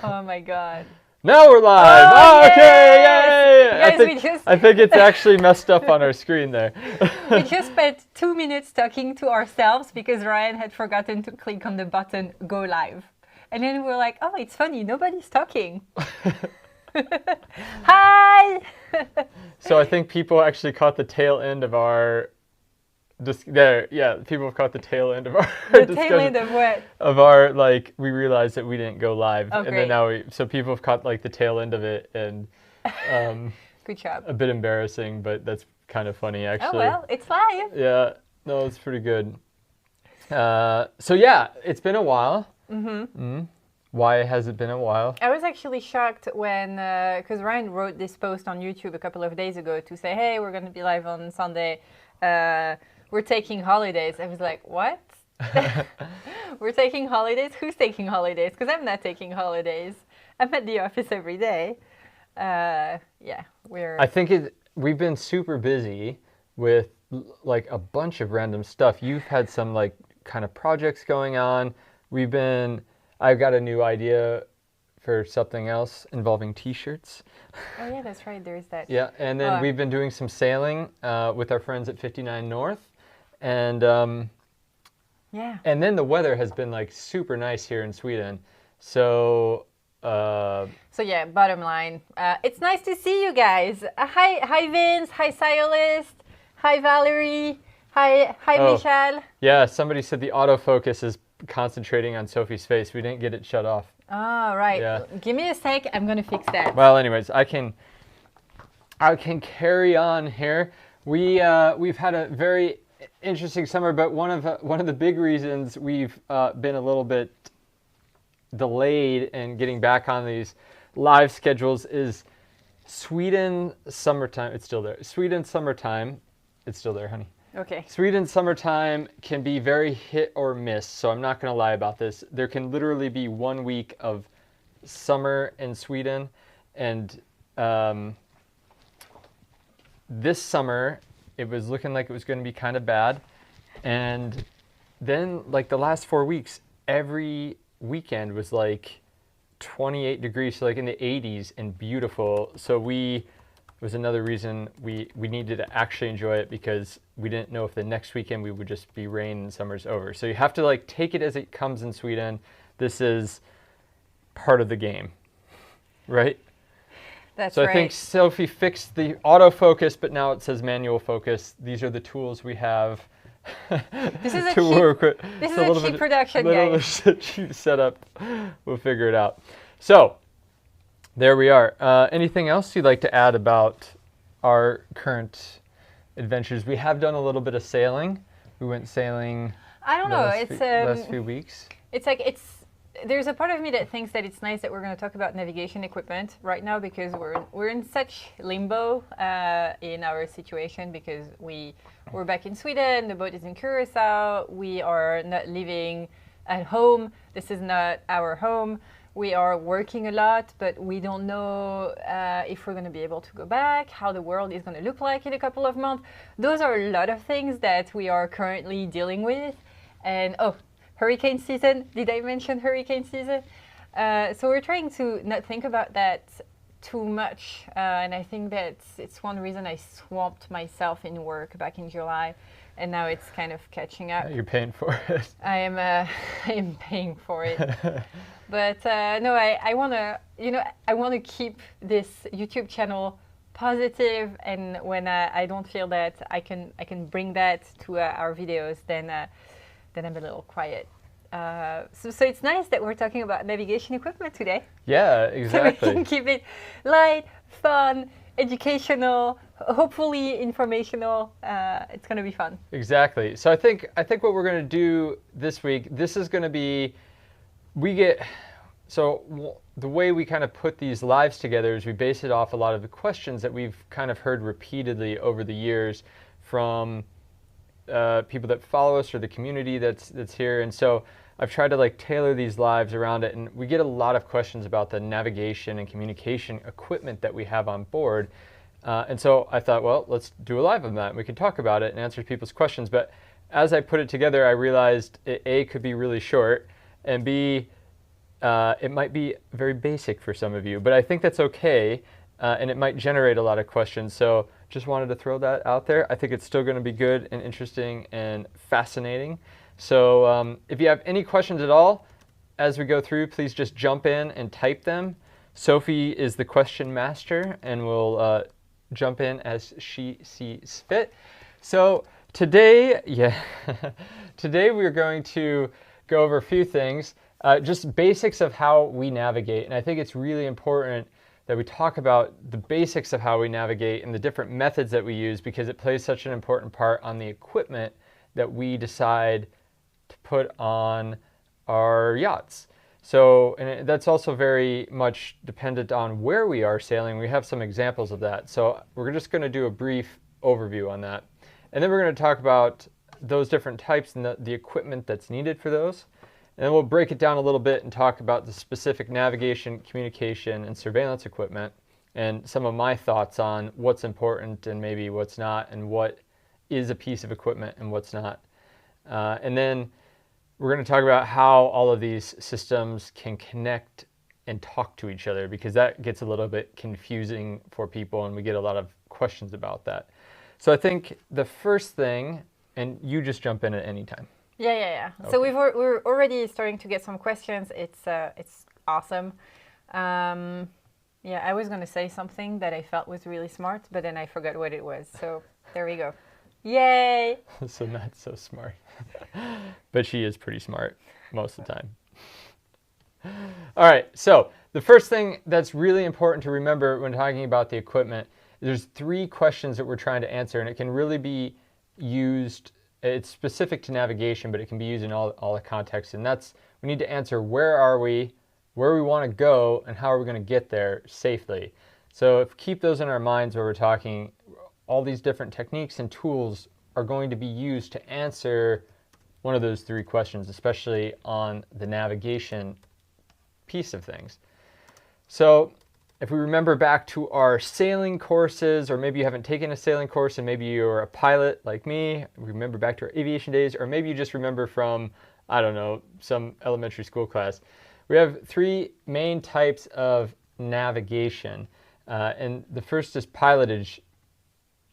Oh my God. Now we're live! Oh, Okay! yes! Yay! Guys, I think it's actually messed up on our screen there. we just spent 2 minutes talking to ourselves because Ryan had forgotten to click on the button Go Live. And then we're like, oh, it's funny, nobody's talking. Hi! So I think people actually caught the tail end of our... people have caught the tail end of our The tail end of what? Of our, like, we realized that we didn't go live. Oh, and great. then now so people have caught, like, the tail end of it, and Good job. a bit embarrassing, but that's kind of funny, actually. Oh, well, it's live. Yeah, no, it's pretty good. So yeah, it's been a while. Why has it been a while? I was actually shocked when, because Ryan wrote this post on YouTube a couple of days ago to say, hey, we're going to be live on Sunday. We're taking holidays. I was like, what? We're taking holidays? Who's taking holidays? Because I'm not taking holidays. I'm at the office every day. I think we've been super busy with like a bunch of random stuff. You've had some like kind of projects going on. I've got a new idea for something else involving t-shirts. Oh yeah, that's right. There's that. Yeah, and then we've been doing some sailing with our friends at 59 North. And and then the weather has been like super nice here in Sweden. So yeah, bottom line, it's nice to see you guys. Hi Vince, hi Siolist, hi Valerie, hi Michelle. Yeah, somebody said the autofocus is concentrating on Sophie's face. We didn't get it shut off. Oh, right. Yeah. Give me a sec. I'm going to fix that. Well, anyways, I can carry on here. We've had a very interesting summer, but one of the big reasons we've been a little bit delayed in getting back on these live schedules is Sweden summertime. It's still there. Sweden summertime. It's still there, honey. Okay. Sweden summertime can be very hit or miss, so I'm not going to lie about this. There can literally be 1 week of summer in Sweden, and this summer it was looking like it was going to be kind of bad, and then like the last 4 weeks, every weekend was like 28 degrees, so like in the 80s and beautiful. So was another reason we needed to actually enjoy it, because we didn't know if the next weekend we would just be rain and summer's over. So you have to like take it as it comes in Sweden. This is part of the game, right? That's so right. I think Sophie fixed the autofocus, but now it says manual focus. These are the tools we have this is to work with. This is a cheap production, guys. Little cheap setup. We'll figure it out. So there we are. Anything else you'd like to add about our current adventures? We have done a little bit of sailing. We went sailing. I don't know. Last few weeks. It's like there's a part of me that thinks that it's nice that we're going to talk about navigation equipment right now, because we're in such limbo in our situation, because we're back in Sweden. The boat is in Curacao. We are not living at home. This is not our home. We are working a lot, but we don't know if we're going to be able to go back, how the world is going to look like in a couple of months. Those are a lot of things that we are currently dealing with. And hurricane season. Did I mention hurricane season? So we're trying to not think about that too much. And I think that it's one reason I swamped myself in work back in July. And now it's kind of catching up. You're paying for it. I am paying for it. But no, I want to keep this YouTube channel positive, and when I don't feel that I can bring that to our videos, then I'm a little quiet. So it's nice that we're talking about navigation equipment today. Yeah, exactly. So we can keep it light, fun, educational, hopefully informational. It's going to be fun. Exactly. So I think what we're going to do this week, this is going to be, the way we kind of put these lives together is we base it off a lot of the questions that we've kind of heard repeatedly over the years from people that follow us, or the community that's here. And so I've tried to like tailor these lives around it, and we get a lot of questions about the navigation and communication equipment that we have on board. And so I thought, well, let's do a live on that, and we can talk about it and answer people's questions. But as I put it together, I realized it, A, could be really short, and B, it might be very basic for some of you, but I think that's okay, and it might generate a lot of questions. So just wanted to throw that out there. I think it's still going to be good and interesting and fascinating. So if you have any questions at all as we go through, please just jump in and type them. Sophie is the question master and will jump in as she sees fit. So today, today we're going to go over a few things, just basics of how we navigate. And I think it's really important that we talk about the basics of how we navigate and the different methods that we use, because it plays such an important part on the equipment that we decide to put on our yachts. So, and that's also very much dependent on where we are sailing. We have some examples of that. So we're just going to do a brief overview on that. And then we're going to talk about those different types and the equipment that's needed for those. And then we'll break it down a little bit and talk about the specific navigation, communication, and surveillance equipment, and some of my thoughts on what's important and maybe what's not, and what is a piece of equipment and what's not. And then we're going to talk about how all of these systems can connect and talk to each other, because that gets a little bit confusing for people and we get a lot of questions about that. So I think the first thing, and you just jump in at any time. Yeah. Okay. So we're already starting to get some questions. It's awesome. I was going to say something that I felt was really smart, but then I forgot what it was. So there we go. Yay! So not so smart. But she is pretty smart most of the time. All right, so the first thing that's really important to remember when talking about the equipment, there's 3 questions that we're trying to answer, and it can really be used, it's specific to navigation, but it can be used in all the contexts, and that's, we need to answer where are we, where we want to go, and how are we going to get there safely. So keep those in our minds where we're talking. All these different techniques and tools are going to be used to answer one of those 3 questions, especially on the navigation piece of things. So if we remember back to our sailing courses, or maybe you haven't taken a sailing course and maybe you're a pilot like me, remember back to our aviation days, or maybe you just remember from, I don't know, some elementary school class. We have 3 main types of navigation. And the first is pilotage.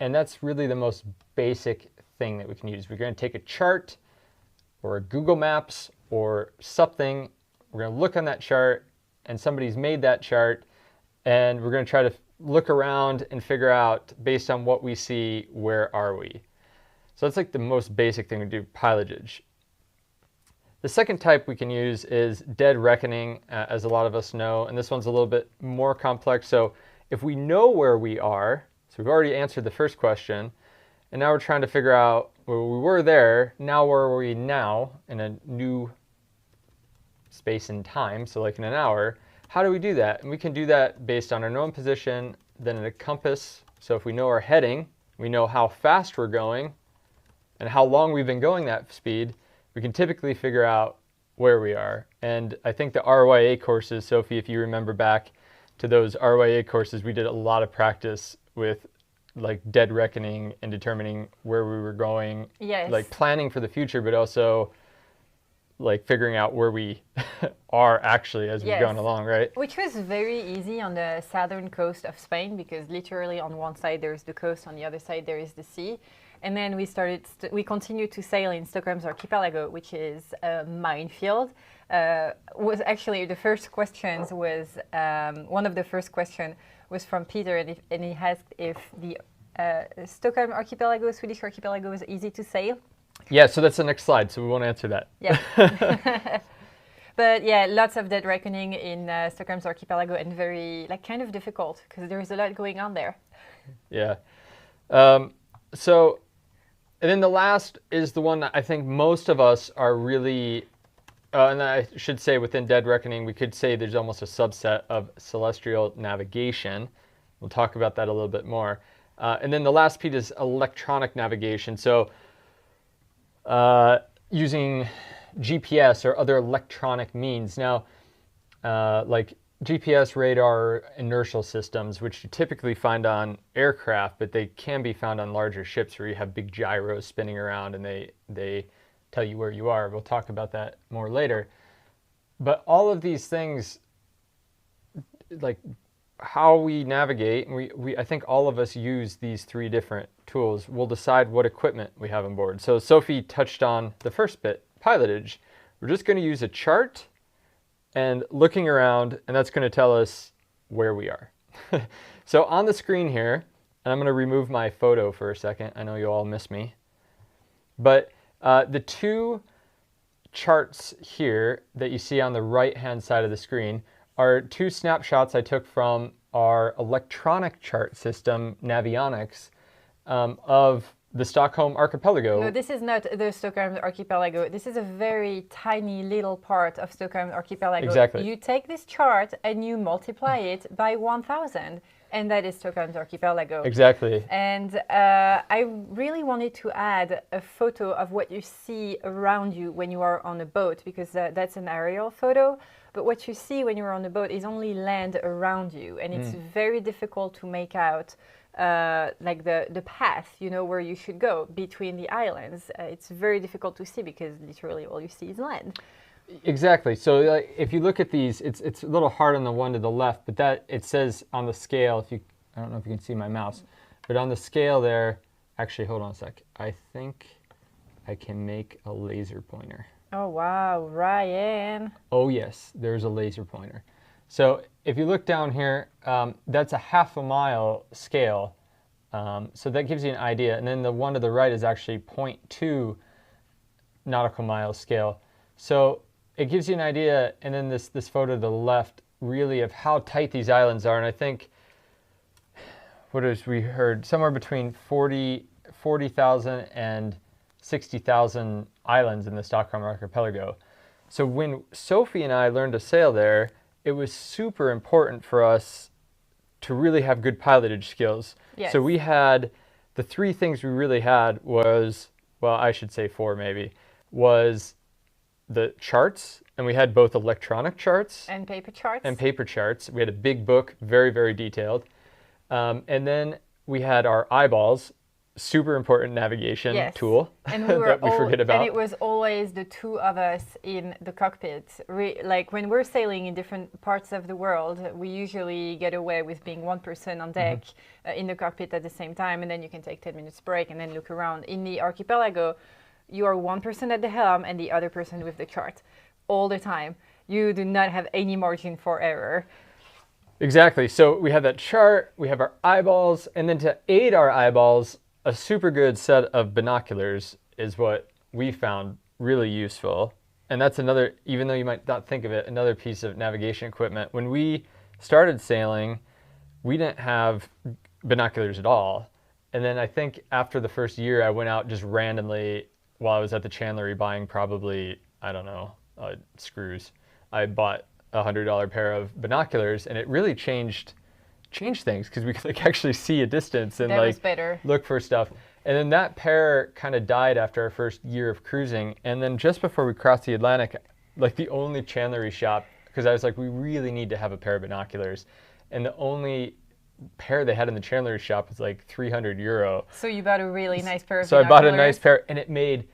And that's really the most basic thing that we can use. We're going to take a chart or a Google Maps or something. We're going to look on that chart, and somebody's made that chart, and we're going to try to look around and figure out, based on what we see, where are we. So that's like the most basic thing we do, pilotage. The second type we can use is dead reckoning, as a lot of us know, and this one's a little bit more complex. So if we know where we are, so we've already answered the first question, and now we're trying to figure out where we were there, now where are we now in a new space and time, so like in an hour, how do we do that? And we can do that based on our known position, then in a compass. So if we know our heading, we know how fast we're going, and how long we've been going that speed, we can typically figure out where we are. And I think the RYA courses, Sophie, if you remember back to those RYA courses, we did a lot of practice with like dead reckoning and determining where we were going, Yes. like planning for the future, but also like figuring out where we are actually as we've gone along, right? Which was very easy on the southern coast of Spain, because literally on one side there is the coast, on the other side there is the sea. And then we continued to sail in Stockholm's archipelago, which is a minefield. Was actually the first questions was, one of the first questions was from Peter, and he asked if the Stockholm archipelago, Swedish archipelago, is easy to sail. Yeah, so that's the next slide, so we won't answer that. Yeah. But yeah, lots of dead reckoning in Stockholm's archipelago, and very, like, kind of difficult, because there's a lot going on there. Yeah. So, and then the last is the one that I think most of us are really, and I should say within dead reckoning, we could say there's almost a subset of celestial navigation. We'll talk about that a little bit more. And then the last piece is electronic navigation. So using GPS or other electronic means. Now, like GPS, radar, inertial systems, which you typically find on aircraft, but they can be found on larger ships where you have big gyros spinning around and they tell you where you are. We'll talk about that more later. But all of these things, like how we navigate, and I think all of us use these three different tools, will decide what equipment we have on board. So Sophie touched on the first bit, pilotage. We're just going to use a chart and looking around, and that's going to tell us where we are. So on the screen here, and I'm going to remove my photo for a second. I know you all miss me. But the two charts here that you see on the right-hand side of the screen are two snapshots I took from our electronic chart system, Navionics, of the Stockholm Archipelago. No, this is not the Stockholm Archipelago. This is a very tiny little part of Stockholm Archipelago. Exactly. You take this chart and you multiply it by 1,000, and that is Stockholm Archipelago. Exactly. And I really wanted to add a photo of what you see around you when you are on a boat, because that's an aerial photo. But what you see when you're on a boat is only land around you, and it's very difficult to make out like the path, you know, where you should go between the islands. It's very difficult to see because literally all you see is land. Exactly. So if you look at these, it's a little hard on the one to the left, but that it says on the scale, I don't know if you can see my mouse, but on the scale there, actually, hold on a sec. I think I can make a laser pointer. Oh, wow, Ryan. Oh, yes, there's a laser pointer. So if you look down here, that's a half a mile scale. So that gives you an idea. And then the one to the right is actually 0.2 nautical miles scale. So it gives you an idea. And then this photo to the left really of how tight these islands are. And I think, what is we heard, somewhere between 40,000 and 60,000 islands in the Stockholm Archipelago. So when Sophie and I learned to sail there, it was super important for us to really have good pilotage skills. Yes. So we had, the three things we really had was, well, I should say four maybe, was the charts, and we had both electronic charts And paper charts. and paper charts. We had a big book, very, very detailed. And then we had our eyeballs, super important navigation tool and we were that we forget about. And it was always the two of us in the cockpit. Like when we're sailing in different parts of the world, we usually get away with being one person on deck in the cockpit at the same time, and then you can take 10 minutes break and then look around. In the archipelago, you are one person at the helm and the other person with the chart all the time. You do not have any margin for error. Exactly. So we have that chart, we have our eyeballs, and then to aid our eyeballs, a super good set of binoculars is what we found really useful. And that's another, even though you might not think of it, another piece of navigation equipment. When we started sailing, we didn't have binoculars at all. And then I think after the first year, I went out just randomly while I was at the chandlery buying probably, I don't know, screws. I bought a $100 pair of binoculars, and it really changed things because we could like actually see a distance and That was like better. look for stuff. And then that pair kind of died after our first year of cruising. And then just before we crossed the Atlantic, like the only chandlery shop, because I was like, we really need to have a pair of binoculars. And the only pair they had in the chandlery shop was like €300. So you bought a really nice pair of So I bought a binoculars. nice pair, and it made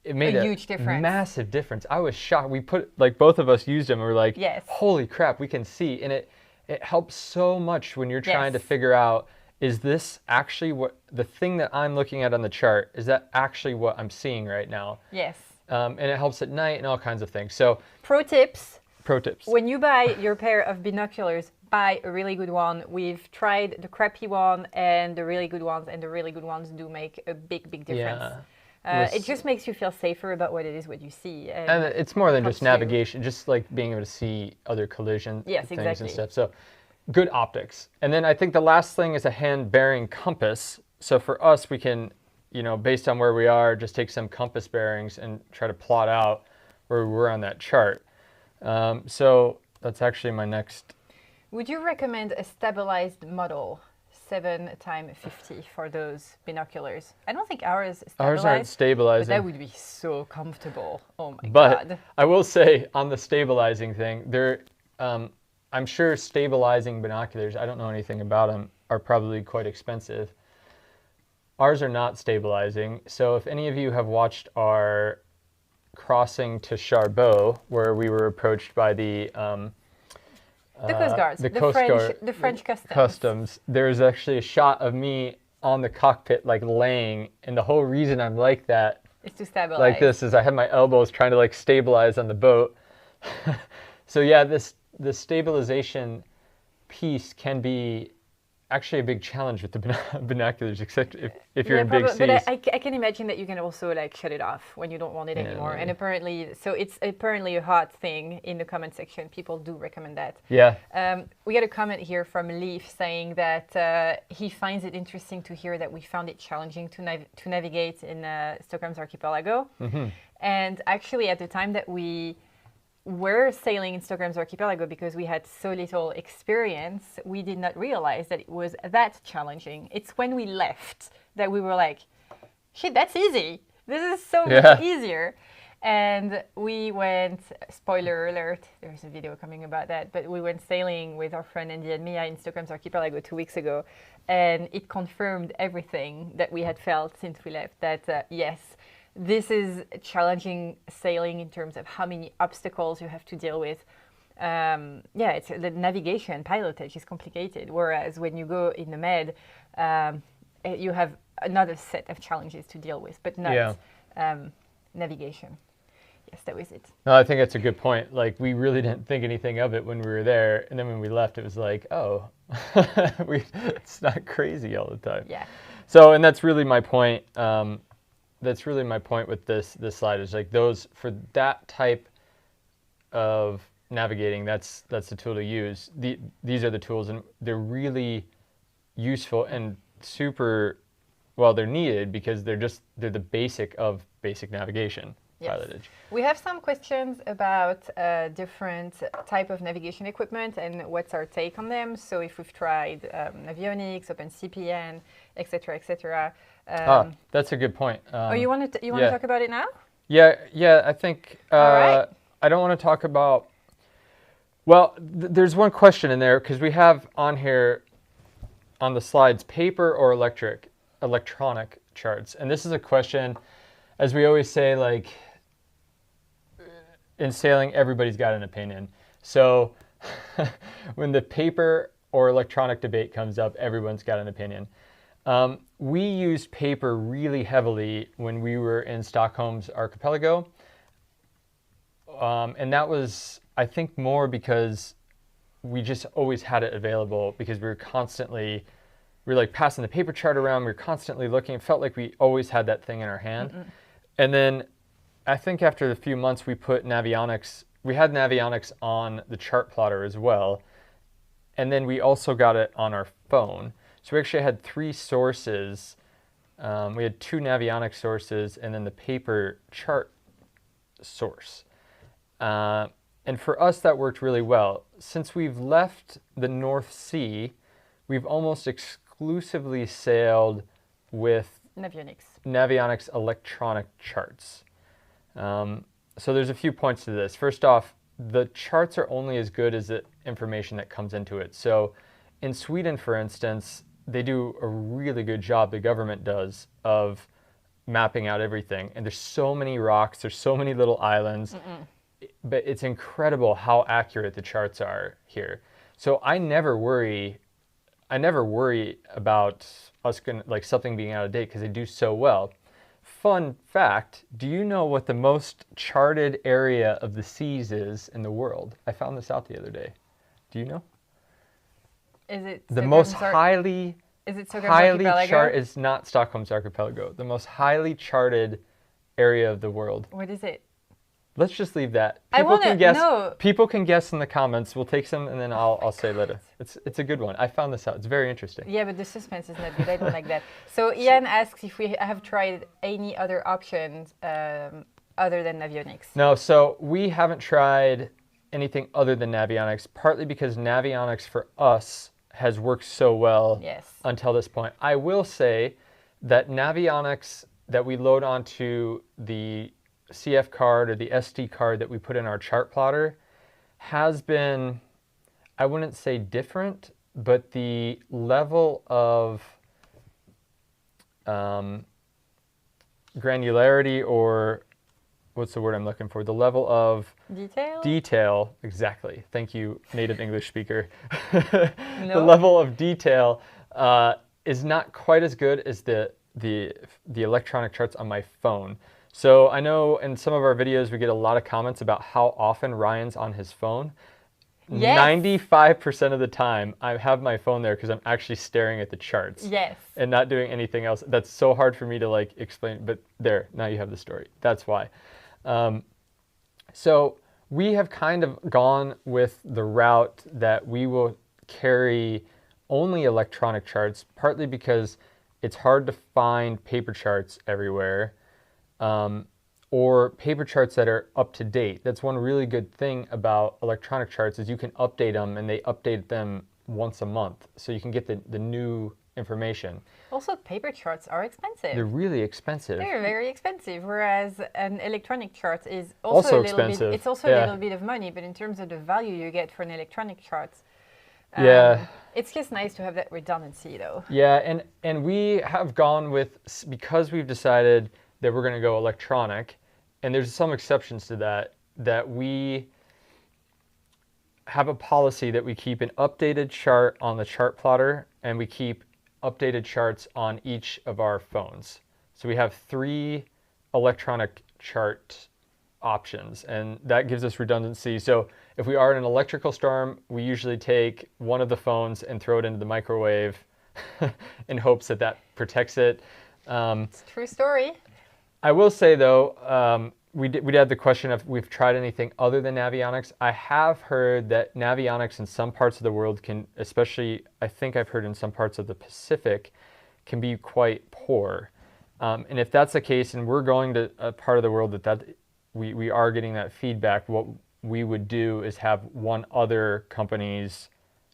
a huge difference. massive difference. I was shocked. We put, like, both of us used them, and we're like, Yes. holy crap, we can see. And it helps so much when you're trying to Yes. figure out, is this actually what the thing that I'm looking at on the chart, is that actually what I'm seeing right now? Yes. And it helps at night and all kinds of things. So Pro tips. pro tips. When you buy your pair of binoculars, buy a really good one. We've tried the crappy one and the really good ones, and the really good ones do make a big, big difference. It just makes you feel safer about what it is, what you see. And it's more than just helps you. navigation, just like being able to see other collision Yes, things exactly. and stuff. So good optics. And then I think the last thing is a hand bearing compass. So for us, we can, you know, based on where we are, just take some compass bearings and try to plot out where we're on that chart. So that's actually my next. Would you recommend a stabilized model 7x50 for those binoculars? I don't think ours is Ours stabilized. aren't stabilizing. But that would be so comfortable. Oh my But God. I will say on the stabilizing thing, I'm sure stabilizing binoculars, I don't know anything about them, are probably quite expensive. Ours are not stabilizing. So if any of you have watched our crossing to Charboux, where we were approached by the Coast Guards, the Coast Guard, the French customs. There's actually a shot of me on the cockpit, like laying, and the whole reason I'm like that, is to stabilize. like this, is I have my elbows trying to like stabilize on the boat. So yeah, the stabilization piece can be actually a big challenge with the binoculars, except if you're in big seas. But I can imagine that you can also like shut it off when you don't want it anymore. Yeah. And apparently, so it's apparently a hot thing in the comment section. People do recommend that. Yeah. We got a comment here from Leaf saying that he finds it interesting to hear that we found it challenging to navigate in Stockholm's archipelago. Mm-hmm. And actually, at the time that we were sailing in Stockholm's archipelago, because we had so little experience, we did not realize that it was that challenging. It's when we left that we were like, shit, that's easy. This is so much easier. And we went, spoiler alert, there's a video coming about that, but we went sailing with our friend Andy and Mia in Stockholm's archipelago 2 weeks ago. And it confirmed everything that we had felt since we left, that yes, this is challenging sailing in terms of how many obstacles you have to deal with. It's the navigation, pilotage is complicated. Whereas when you go in the med, you have another set of challenges to deal with, but not navigation. Yes, that was it. No, I think that's a good point. Like, we really didn't think anything of it when we were there, and then when we left, it was like, oh, it's not crazy all the time. Yeah. So, and that's really my point. That's really my point with this slide, is like those, for that type of navigating, that's the tool to use. These are the tools, and they're really useful and super, well, they're needed because they're the basic of basic navigation. Yes. Pilotage. We have some questions about different type of navigation equipment and what's our take on them. So if we've tried Navionics, OpenCPN, etc., etc. That's a good point. You want to talk about it now? Yeah. I think All right. I don't want to talk about. Well, there's one question in there because we have on here on the slides paper or electronic charts, and this is a question, as we always say, like, in sailing, everybody's got an opinion. So when the paper or electronic debate comes up, everyone's got an opinion. We used paper really heavily when we were in Stockholm's archipelago. And that was, I think, more because we just always had it available, because we were like passing the paper chart around. We were constantly looking. It felt like we always had that thing in our hand. Mm-mm. And then I think after a few months, we put Navionics. We had Navionics on the chart plotter as well. And then we also got it on our phone. So we actually had 3 sources. We had 2 Navionics sources and then the paper chart source. And for us, that worked really well. Since we've left the North Sea, we've almost exclusively sailed with Navionics electronic charts. So there's a few points to this. First off, the charts are only as good as the information that comes into it. So in Sweden, for instance, they do a really good job, the government does, of mapping out everything. And there's so many rocks, there's so many little islands, but it's incredible how accurate the charts are here. So I never worry about us like something being out of date, because they do so well. Fun fact, do you know what the most charted area of the seas is in the world? I found this out the other day. Do you know? Is it the most highly charted? Is not Stockholm's archipelago. The most highly charted area of the world. What is it? Let's just leave that. People can guess. No. People can guess in the comments. We'll take some, and then I'll say later. It's a good one. I found this out. It's very interesting. Yeah, but the suspense is not good. I don't like that. So Ian asks if we have tried any other options other than Navionics. No, so we haven't tried anything other than Navionics, partly because Navionics for us has worked so well until this point. I will say that Navionics that we load onto the CF card or the SD card that we put in our chart plotter has been, I wouldn't say different, but the level of granularity or what's the word I'm looking for? The level of Detail? detail, exactly. Thank you, native English speaker. The No. level of detail is not quite as good as the electronic charts on my phone. So I know in some of our videos we get a lot of comments about how often Ryan's on his phone. Yes. 95% of the time I have my phone there because I'm actually staring at the charts. Yes. And not doing anything else. That's so hard for me to like explain, but there, now you have the story. That's why. So we have kind of gone with the route that we will carry only electronic charts, partly because it's hard to find paper charts everywhere, or paper charts that are up to date. That's one really good thing about electronic charts is you can update them, and they update them once a month, so you can get the new information. Also, paper charts are expensive. They're really expensive. They're very expensive, whereas an electronic chart is also a little expensive. bit. It's also a little bit of money, but in terms of the value you get for an electronic chart, Yeah. it's just nice to have that redundancy, though. Yeah, and we have gone with, because we've decided that we're going to go electronic, and there's some exceptions to that we have a policy that we keep an updated chart on the chart plotter, and we keep updated charts on each of our phones. So we have 3 electronic chart options, and that gives us redundancy. So if we are in an electrical storm, we usually take one of the phones and throw it into the microwave in hopes that that protects it. It's a true story. I will say though, we had the question if we've tried anything other than Navionics. I have heard that Navionics in some parts of the world can, especially I think I've heard in some parts of the Pacific, can be quite poor. And if that's the case, and we're going to a part of the world that we are getting that feedback, what we would do is have one other company's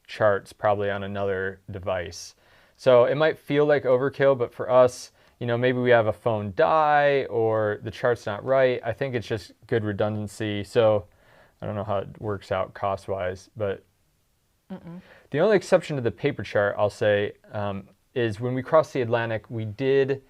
charts probably on another device. So it might feel like overkill, but for us, you know, maybe we have a phone die or the chart's not right. I think it's just good redundancy. So I don't know how it works out cost-wise, but the only exception to the paper chart, I'll say, is when we crossed the Atlantic, we did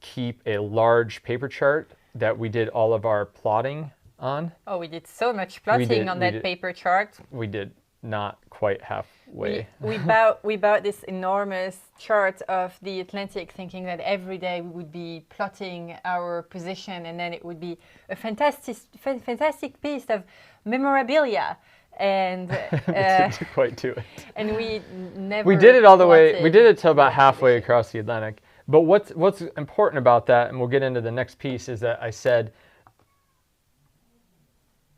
keep a large paper chart that we did all of our plotting on. Oh, we did so much plotting on that paper chart. We did not quite halfway. We bought this enormous chart of the Atlantic, thinking that every day we would be plotting our position, and then it would be a fantastic piece of memorabilia. And didn't quite do it. And we never. We did it all the way. We did it till about halfway across the Atlantic. But what's important about that, and we'll get into the next piece, is that I said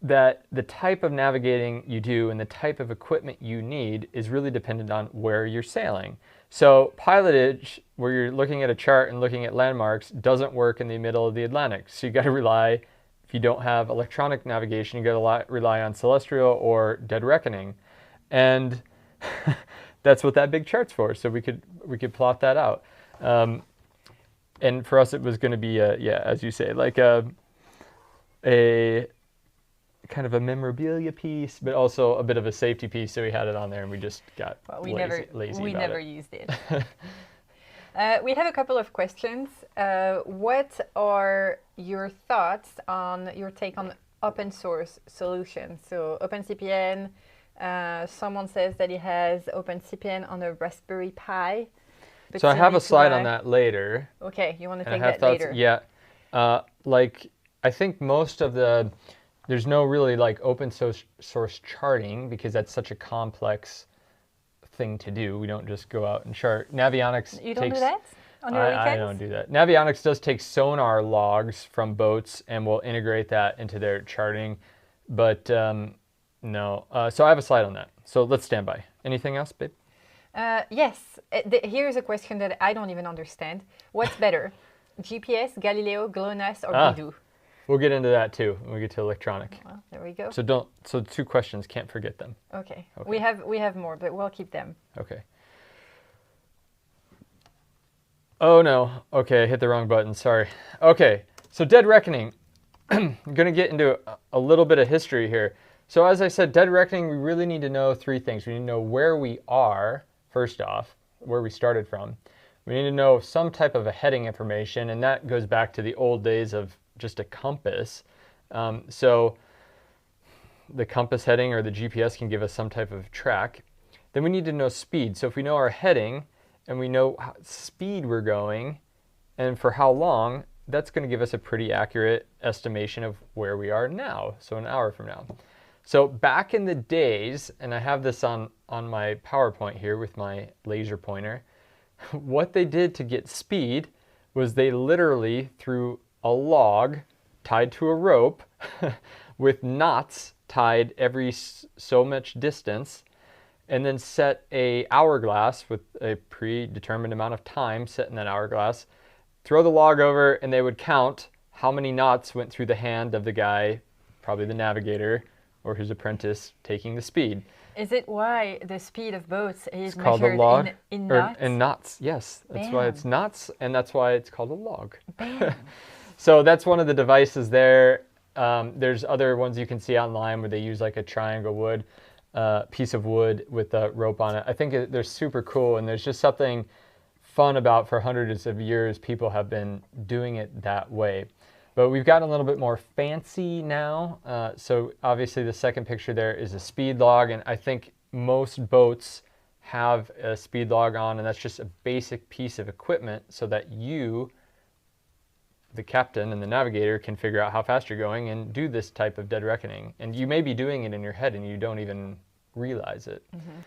that the type of navigating you do and the type of equipment you need is really dependent on where you're sailing. So Pilotage, where you're looking at a chart and looking at landmarks, doesn't work in the middle of the Atlantic. So you got to rely, if you don't have electronic navigation, you got to rely on Celestial or Dead Reckoning. And that's what that big chart's for. So we could plot that out. And for us, it was going to be as you say, like a kind of a memorabilia piece, but also a bit of a safety piece. So we had it on there, and we just got lazy. We never used it. We have a couple of questions. What are your thoughts on your take on open source solutions? So OpenCPN. Someone says that he has OpenCPN on a Raspberry Pi. So I have a slide on that later. Okay, you want to take that later? Yeah. I think most of there's no really like open source charting because that's such a complex thing to do. We don't just go out and chart. Navionics You don't do that on your weekends? I don't do that. Navionics does take sonar logs from boats and will integrate that into their charting. But no. So I have a slide on that. So let's stand by. Anything else, babe? Yes. Here's a question that I don't even understand. What's better, GPS, Galileo, GLONASS, or Bidou? We'll get into that too when we get to electronic. Well, there we go. So 2 questions, can't forget them. Okay. We have more, but we'll keep them. Okay. Oh no. Okay, I hit the wrong button. Sorry. Okay. So Dead Reckoning. I'm going to get into a little bit of history here. So as I said, Dead Reckoning, we really need to know 3 things. We need to know where we are, first off, where we started from. We need to know some type of a heading information, and that goes back to the old days of just a compass. So the compass heading or the GPS can give us some type of track. Then we need to know speed. So if we know our heading and we know how speed we're going and for how long, that's going to give us a pretty accurate estimation of where we are now, so an hour from now. So back in the days, and I have this on my PowerPoint here with my laser pointer, what they did to get speed was they literally threw a log tied to a rope with knots tied every so much distance, and then set a hourglass with a predetermined amount of time set in that hourglass, throw the log over, and they would count how many knots went through the hand of the guy, probably the navigator or his apprentice, taking the speed. Is it why the speed of boats is It's called a measured log, in knots? in knots, yes. That's why it's knots, and that's why it's called a log. Bam. So that's one of the devices there. There's other ones you can see online where they use like a triangle wood, piece of wood with a rope on it. I think they're super cool, and there's just something fun about for hundreds of years people have been doing it that way. But we've gotten a little bit more fancy now. So obviously the second picture there is a speed log, and I think most boats have a speed log on, and that's just a basic piece of equipment so that you, the captain and the navigator, can figure out how fast you're going and do this type of dead reckoning. And you may be doing it in your head and you don't even realize it. Mm-hmm.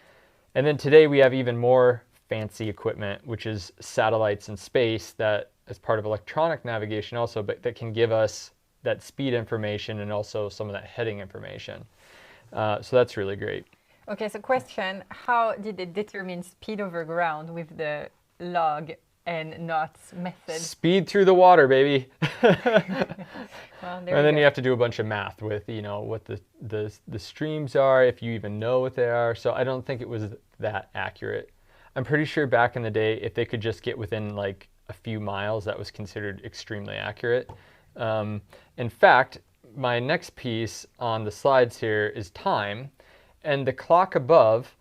And then today we have even more fancy equipment, which is satellites in space that is part of electronic navigation also, but that can give us that speed information and also some of that heading information. So that's really great. Okay, so question, how did they determine speed over ground with the log and knots method? Speed through the water, baby. Well, and then you have to do a bunch of math with, you know, what the streams are, if you even know what they are. So I don't think it was that accurate. I'm pretty sure back in the day, if they could just get within like a few miles, that was considered extremely accurate. In fact, my next piece on the slides here is time. And the clock above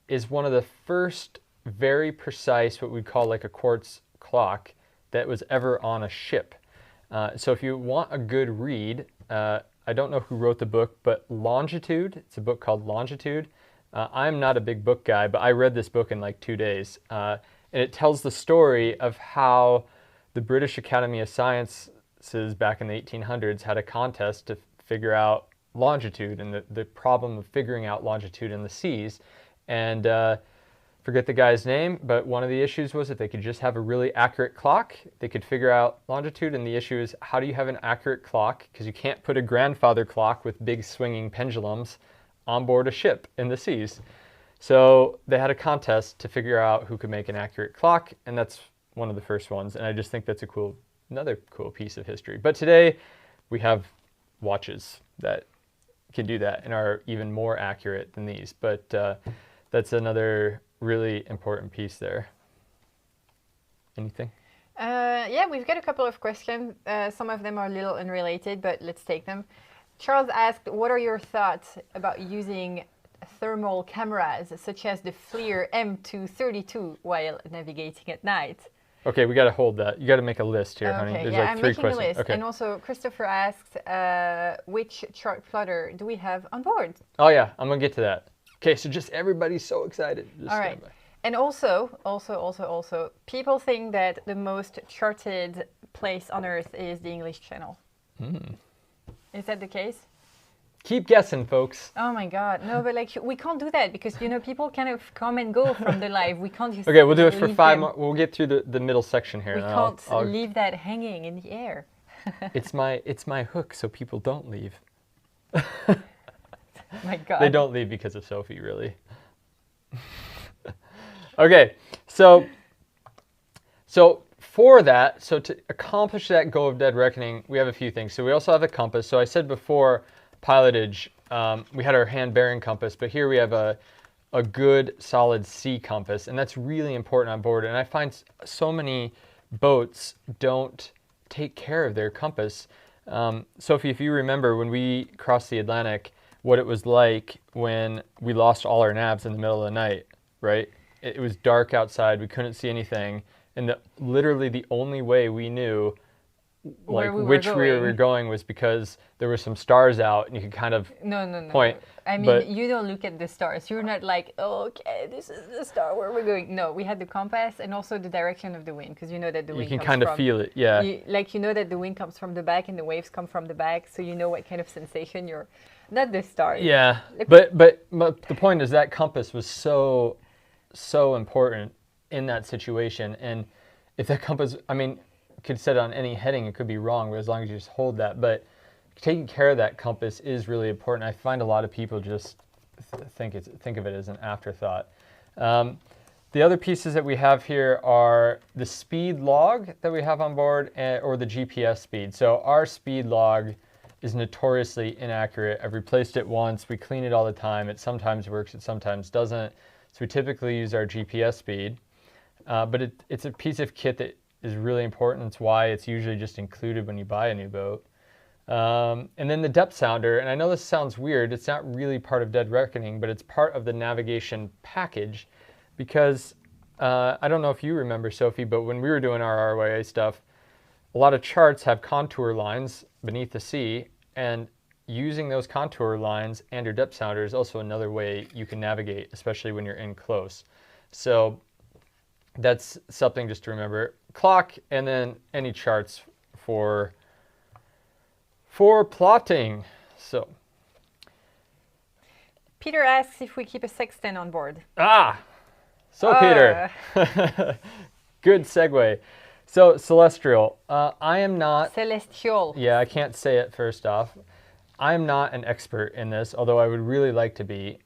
is one of the first very precise, what we'd call like a quartz clock that was ever on a ship. So if you want a good read, I don't know who wrote the book, but Longitude, it's a book called Longitude. I'm not a big book guy, but I read this book in like 2 days. And it tells the story of how the British Academy of Sciences back in the 1800s had a contest to figure out longitude and the problem of figuring out longitude in the seas. And forget the guy's name, but one of the issues was that they could just have a really accurate clock. They could figure out longitude, and the issue is how do you have an accurate clock? Because you can't put a grandfather clock with big swinging pendulums on board a ship in the seas. So they had a contest to figure out who could make an accurate clock, and that's one of the first ones. And I just think that's another cool piece of history. But today we have watches that can do that and are even more accurate than these. But that's another really important piece there. Anything? Yeah, we've got a couple of questions. Some of them are a little unrelated, but let's take them. Charles asked, what are your thoughts about using thermal cameras such as the FLIR M232 while navigating at night? Okay, we got to hold that. You got to make a list here, honey. There's like I'm 3 making questions. a list. Okay. And also, Christopher asks, which chart plotter do we have on board? Oh yeah, I'm gonna get to that. Okay, so just everybody's so excited. Just all right. And also, people think that the most charted place on Earth is the English Channel. Is that the case? Keep guessing, folks. Oh my God, no, but like we can't do that because people kind of come and go from the live. We can't just. Okay, we'll do it for 5 more. We'll get through the middle section here. We can't leave that hanging in the air. It's my hook, so people don't leave. My God. They don't leave because of Sophie, really. Okay, so for that, so to accomplish that goal of dead reckoning, we have a few things. So we also have a compass. So I said before, pilotage, we had our hand bearing compass, but here we have a good solid sea compass, and that's really important on board. And I find so many boats don't take care of their compass. Sophie, if you remember when we crossed the Atlantic, what it was like when we lost all our navs in the middle of the night, right? It was dark outside, we couldn't see anything, and literally the only way we knew Where like we were which way we going. were going was because there were some stars out and you could kind of No. point. I mean, but you don't look at the stars. You're not like, oh, okay, this is the star where we're going. No, we had the compass and also the direction of the wind, because you know that the you wind can comes kind of from, feel it. Yeah. you know that the wind comes from the back and the waves come from the back, so you know what kind of sensation you're. Not the stars. Yeah. But the point is that compass was so important in that situation, and if that compass, I mean, could set on any heading, it could be wrong, but as long as you just hold that. But taking care of that compass is really important. I find a lot of people just think of it as an afterthought. The other pieces that we have here are the speed log that we have on board, or the GPS speed. So our speed log is notoriously inaccurate. I've replaced it once. We clean it all the time. It sometimes works, it sometimes doesn't. So we typically use our GPS speed, but it's a piece of kit that is really important. It's why it's usually just included when you buy a new boat. And then the depth sounder, and I know this sounds weird, it's not really part of Dead Reckoning, but it's part of the navigation package, because I don't know if you remember, Sophie, but when we were doing our RYA stuff, a lot of charts have contour lines beneath the sea, and using those contour lines and your depth sounder is also another way you can navigate, especially when you're in close. So that's something just to remember. Clock, and then any charts for plotting. So Peter asks if we keep a sextant on board. Peter, good segue. So celestial, I am not Celestial. Yeah, I can't say it first off. I'm not an expert in this, although I would really like to be.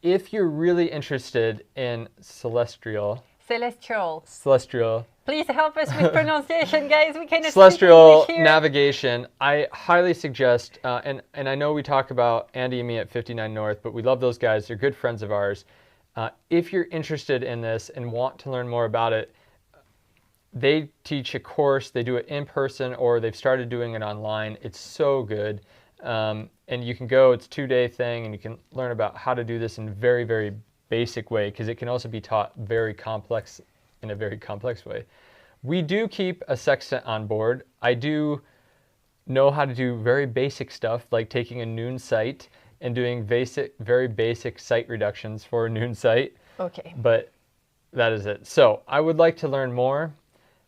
If you're really interested in celestial, Please help us with pronunciation, guys. We cannot celestial speak English here. navigation, I highly suggest, and I know we talk about Andy and me at 59 North, but we love those guys. They're good friends of ours. If you're interested in this and want to learn more about it, they teach a course. They do it in person, or they've started doing it online. It's so good. And you can go, it's a 2-day thing, and you can learn about how to do this in a very, very basic way, because it can also be taught in a very complex way. We do keep a sextant on board. I do know how to do very basic stuff, like taking a noon sight and doing very basic sight reductions for a noon sight. Okay. But that is it. So I would like to learn more,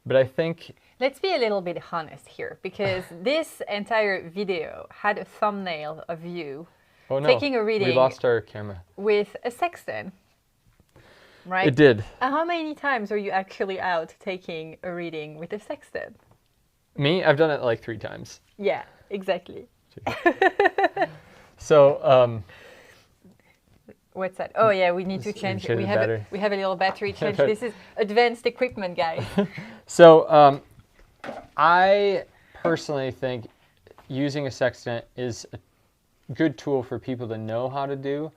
but I think... Let's be a little bit honest here, because this entire video had a thumbnail of you taking a reading. We lost our camera. With a sextant, right? It did. How many times are you actually out taking a reading with a sextant? Me? I've done it like 3 times. Yeah, exactly. So, what's that? Oh yeah, we need to change it. We have a little battery change. This is advanced equipment, guys. So, I personally think using a sextant is a good tool for people to know how to do.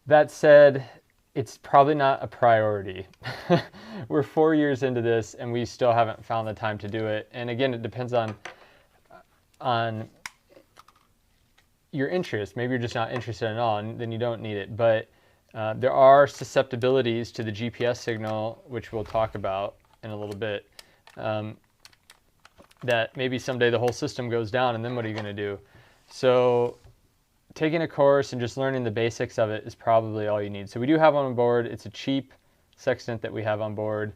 That said, it's probably not a priority. We're 4 years into this and we still haven't found the time to do it. And again, it depends on your interest. Maybe you're just not interested at all, and then you don't need it. But there are susceptibilities to the GPS signal, which we'll talk about in a little bit, that maybe someday the whole system goes down, and then what are you going to do? So taking a course and just learning the basics of it is probably all you need. So we do have on board. It's a cheap sextant that we have on board.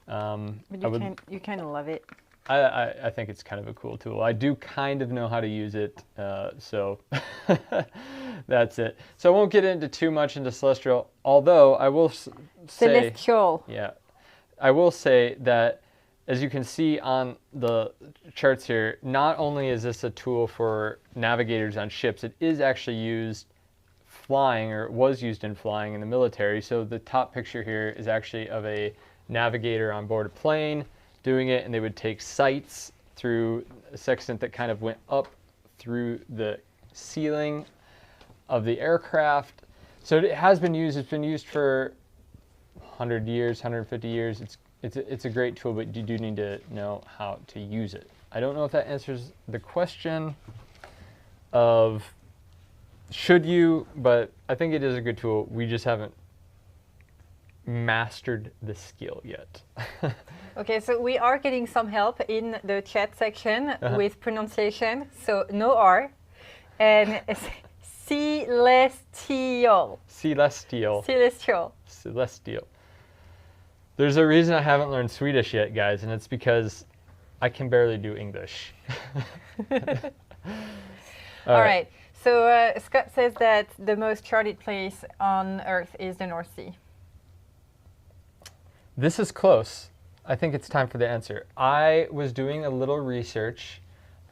But you kind of love it. I think it's kind of a cool tool. I do kind of know how to use it, so that's it. So I won't get into too much into celestial, although I will say... Celestial. Yeah. I will say that, as you can see on the charts here, not only is this a tool for navigators on ships, it is actually used flying, or it was used in flying in the military. So the top picture here is actually of a navigator on board a plane doing it, and they would take sights through a sextant that kind of went up through the ceiling of the aircraft. So it has been used. It's been used for 100 years, 150 years. It's a great tool, but you do need to know how to use it. I don't know if that answers the question of should you, but I think it is a good tool. We just haven't mastered the skill yet. Okay, so we are getting some help in the chat section with pronunciation. So no R, and celestial. Celestial. Celestial. Celestial. There's a reason I haven't learned Swedish yet, guys, and it's because I can barely do English. All right. So Scott says that the most charted place on Earth is the North Sea. This is close. I think it's time for the answer. I was doing a little research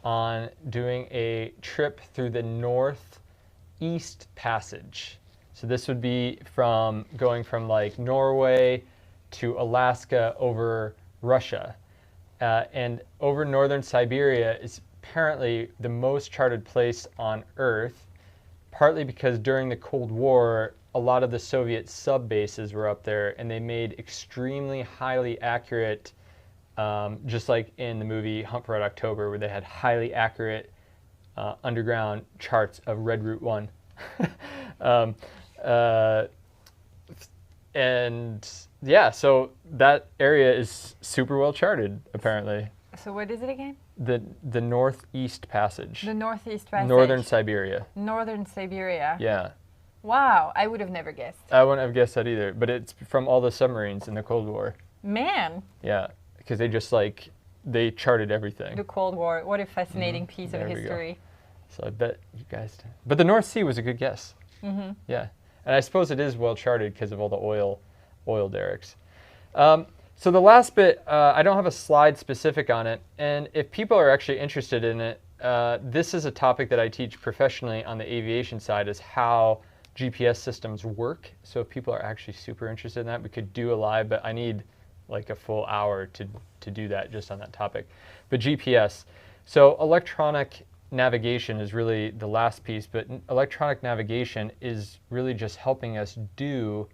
on doing a trip through the Northeast Passage. So this would be from going from like Norway to Alaska over Russia. And over northern Siberia is apparently the most charted place on Earth, partly because during the Cold War, a lot of the Soviet sub bases were up there, and they made extremely highly accurate, just like in the movie Hunt for Red October, where they had highly accurate underground charts of Red Route 1. And yeah, so that area is super well charted, apparently. So what is it again? The Northeast Passage. The Northeast Passage. Northern Siberia. Northern Siberia. Yeah. Wow, I would have never guessed. I wouldn't have guessed that either, but it's from all the submarines in the Cold War. Man. Yeah, because they just they charted everything. The Cold War. What a fascinating piece of history. So I bet you guys did. But the North Sea was a good guess. Mm-hmm. Yeah, and I suppose it is well charted because of all the oil derricks. So the last bit, I don't have a slide specific on it, and if people are actually interested in it, this is a topic that I teach professionally on the aviation side, is how GPS systems work. So if people are actually super interested in that, we could do a live, but I need like a full hour to do that just on that topic. But GPS, so electronic navigation is really the last piece, but electronic navigation is really just helping us do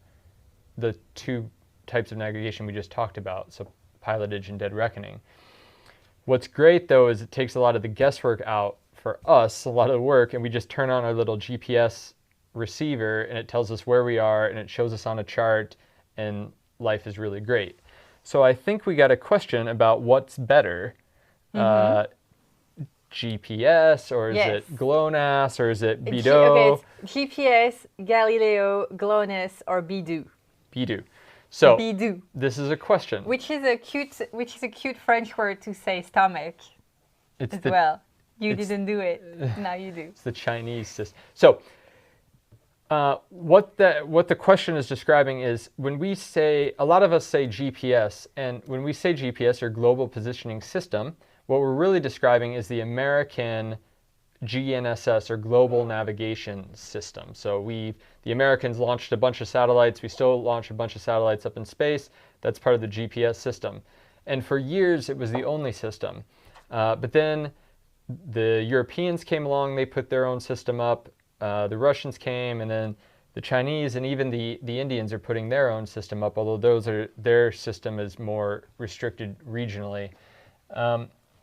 the two types of navigation we just talked about, so pilotage and dead reckoning. What's great though is it takes a lot of the guesswork out for us, a lot of the work, and we just turn on our little GPS receiver and it tells us where we are and it shows us on a chart, and life is really great. So I think we got a question about what's better, GPS, or is it GLONASS, or is it BEDO? Okay, it's GPS, Galileo, GLONASS, or BEDO. BEDO. So BEDO. This is a question. Which is a cute French word to say stomach. It's as well. You didn't do it. Now you do. It's the Chinese system. So what the question is describing is, when we say, a lot of us say GPS, and when we say GPS, or Global Positioning System, what we're really describing is the American GNSS, or Global Navigation System. So the Americans launched a bunch of satellites. We still launch a bunch of satellites up in space. That's part of the GPS system. And for years, it was the only system. But then the Europeans came along. They put their own system up. The Russians came, and then the Chinese, and even the Indians are putting their own system up, although their system is more restricted regionally.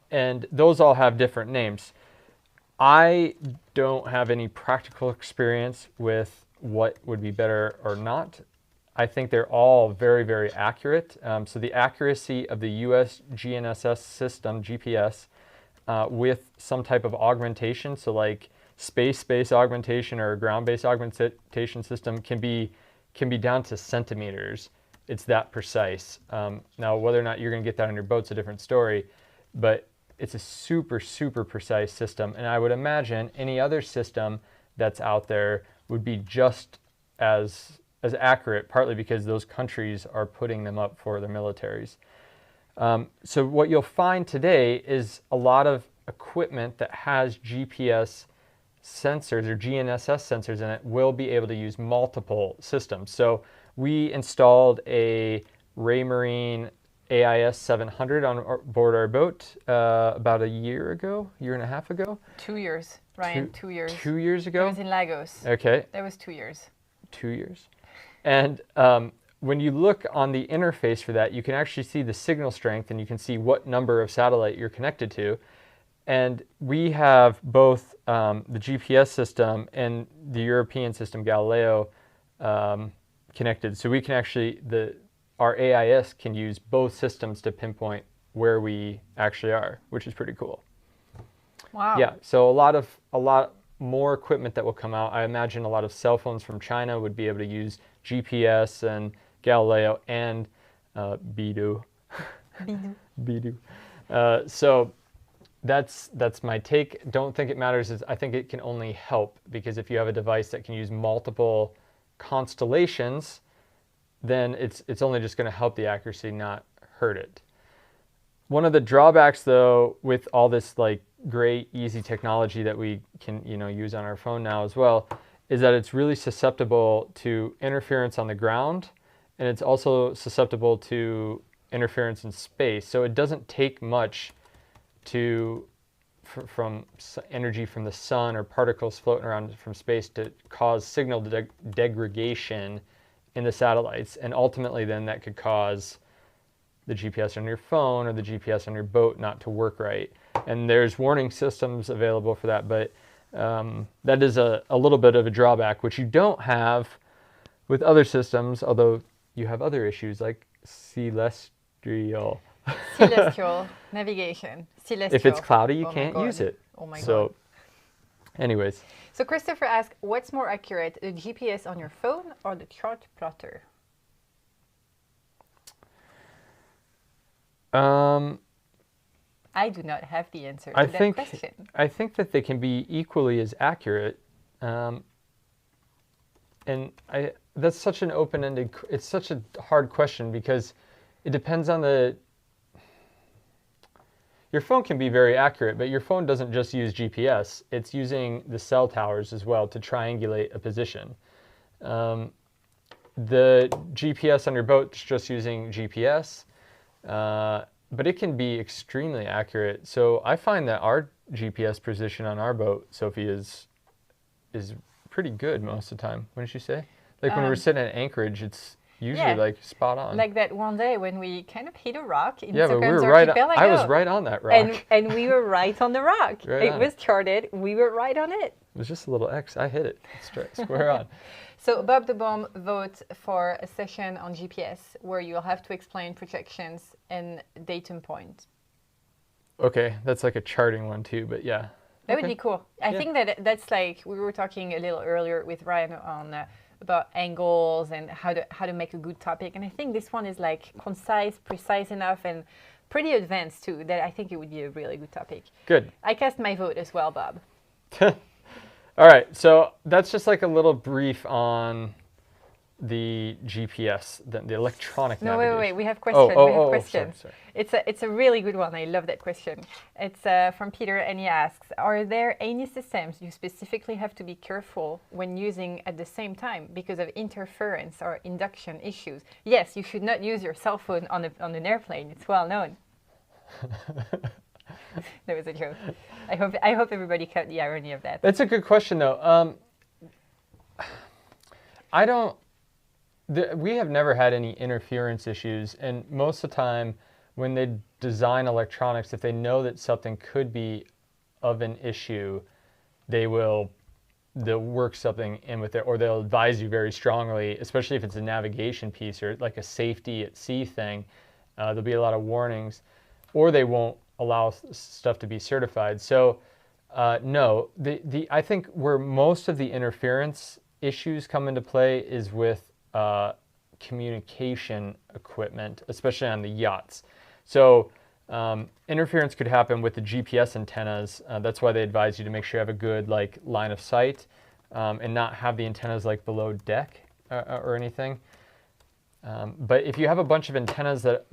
And those all have different names. I don't have any practical experience with what would be better or not. I think they're all very, very accurate. So the accuracy of the US GNSS system, GPS, with some type of augmentation, so like space-based augmentation or a ground-based augmentation system, can be down to centimeters. It's that precise. Now, whether or not you're going to get that on your boat's a different story, but it's a super, super precise system. And I would imagine any other system that's out there would be just as accurate, partly because those countries are putting them up for their militaries. So what you'll find today is a lot of equipment that has GPS sensors or GNSS sensors in it will be able to use multiple systems. So we installed a Raymarine AIS 700 on board our boat about a year and a half ago. 2 years, Ryan, 2 years. 2 years ago? It was in Lagos. Okay. That was 2 years. 2 years. And when you look on the interface for that, you can actually see the signal strength, and you can see what number of satellite you're connected to. And we have both the GPS system and the European system, Galileo, connected. So we can actually, our AIS can use both systems to pinpoint where we actually are, which is pretty cool. Wow. Yeah, so a lot more equipment that will come out. I imagine a lot of cell phones from China would be able to use GPS and Galileo and Beidou. Beidou. So that's my take. Don't think it matters. I think it can only help, because if you have a device that can use multiple constellations, then it's only just going to help the accuracy, not hurt it. One of the drawbacks, though, with all this like great, easy technology that we can use on our phone now as well, is that it's really susceptible to interference on the ground, and it's also susceptible to interference in space. So it doesn't take much from energy from the sun or particles floating around from space to cause signal degradation in the satellites, and ultimately then that could cause the GPS on your phone or the GPS on your boat not to work right. And there's warning systems available for that, but that is a little bit of a drawback, which you don't have with other systems, although you have other issues like celestial. Celestial navigation. Celestial. If it's cloudy, you Oh can't my use God. it. Oh my So, God. anyways. So Christopher asked, what's more accurate, the GPS on your phone or the chart plotter? I do not have the answer to that question. I think that they can be equally as accurate. And that's such an open-ended, it's such a hard question, because it depends on your phone can be very accurate, but your phone doesn't just use GPS. It's using the cell towers as well to triangulate a position. The GPS on your boat is just using GPS, but it can be extremely accurate. So I find that our GPS position on our boat, Sophie, is pretty good most of the time. Wouldn't you say? Like when we're sitting at Anchorage, it's usually like spot on. Like that one day when we kind of hit a rock in but we were Archipelago. I was right on that rock. And we were right on the rock. Right it on was charted. We were right on it. It was just a little X. I hit it square on. So Bob the Bomb votes for a session on GPS where you'll have to explain projections and datum points. Okay, that's like a charting one too, but yeah. That would be cool. I think that's like, we were talking a little earlier with Ryan on about angles and how to make a good topic. And I think this one is like concise, precise enough, and pretty advanced too, that I think it would be a really good topic. Good. I cast my vote as well, Bob. All right, so that's just like a little brief on the GPS, the electronic navigation. Wait, we have questions. We have questions. Sorry. It's a really good one. I love that question. It's from Peter, and he asks, are there any systems you specifically have to be careful when using at the same time because of interference or induction issues? Yes, you should not use your cell phone on an airplane. It's well known. That was a joke. I hope everybody caught the irony of that. That's a good question, though. We have never had any interference issues, and most of the time when they design electronics, if they know that something could be of an issue, they'll work something in with it, or they'll advise you very strongly, especially if it's a navigation piece or like a safety at sea thing. There'll be a lot of warnings, or they won't allow stuff to be certified. So no, I think where most of the interference issues come into play is with communication equipment, especially on the yachts. So interference could happen with the GPS antennas. That's why they advise you to make sure you have a good line of sight and not have the antennas below deck or anything. But if you have a bunch of antennas that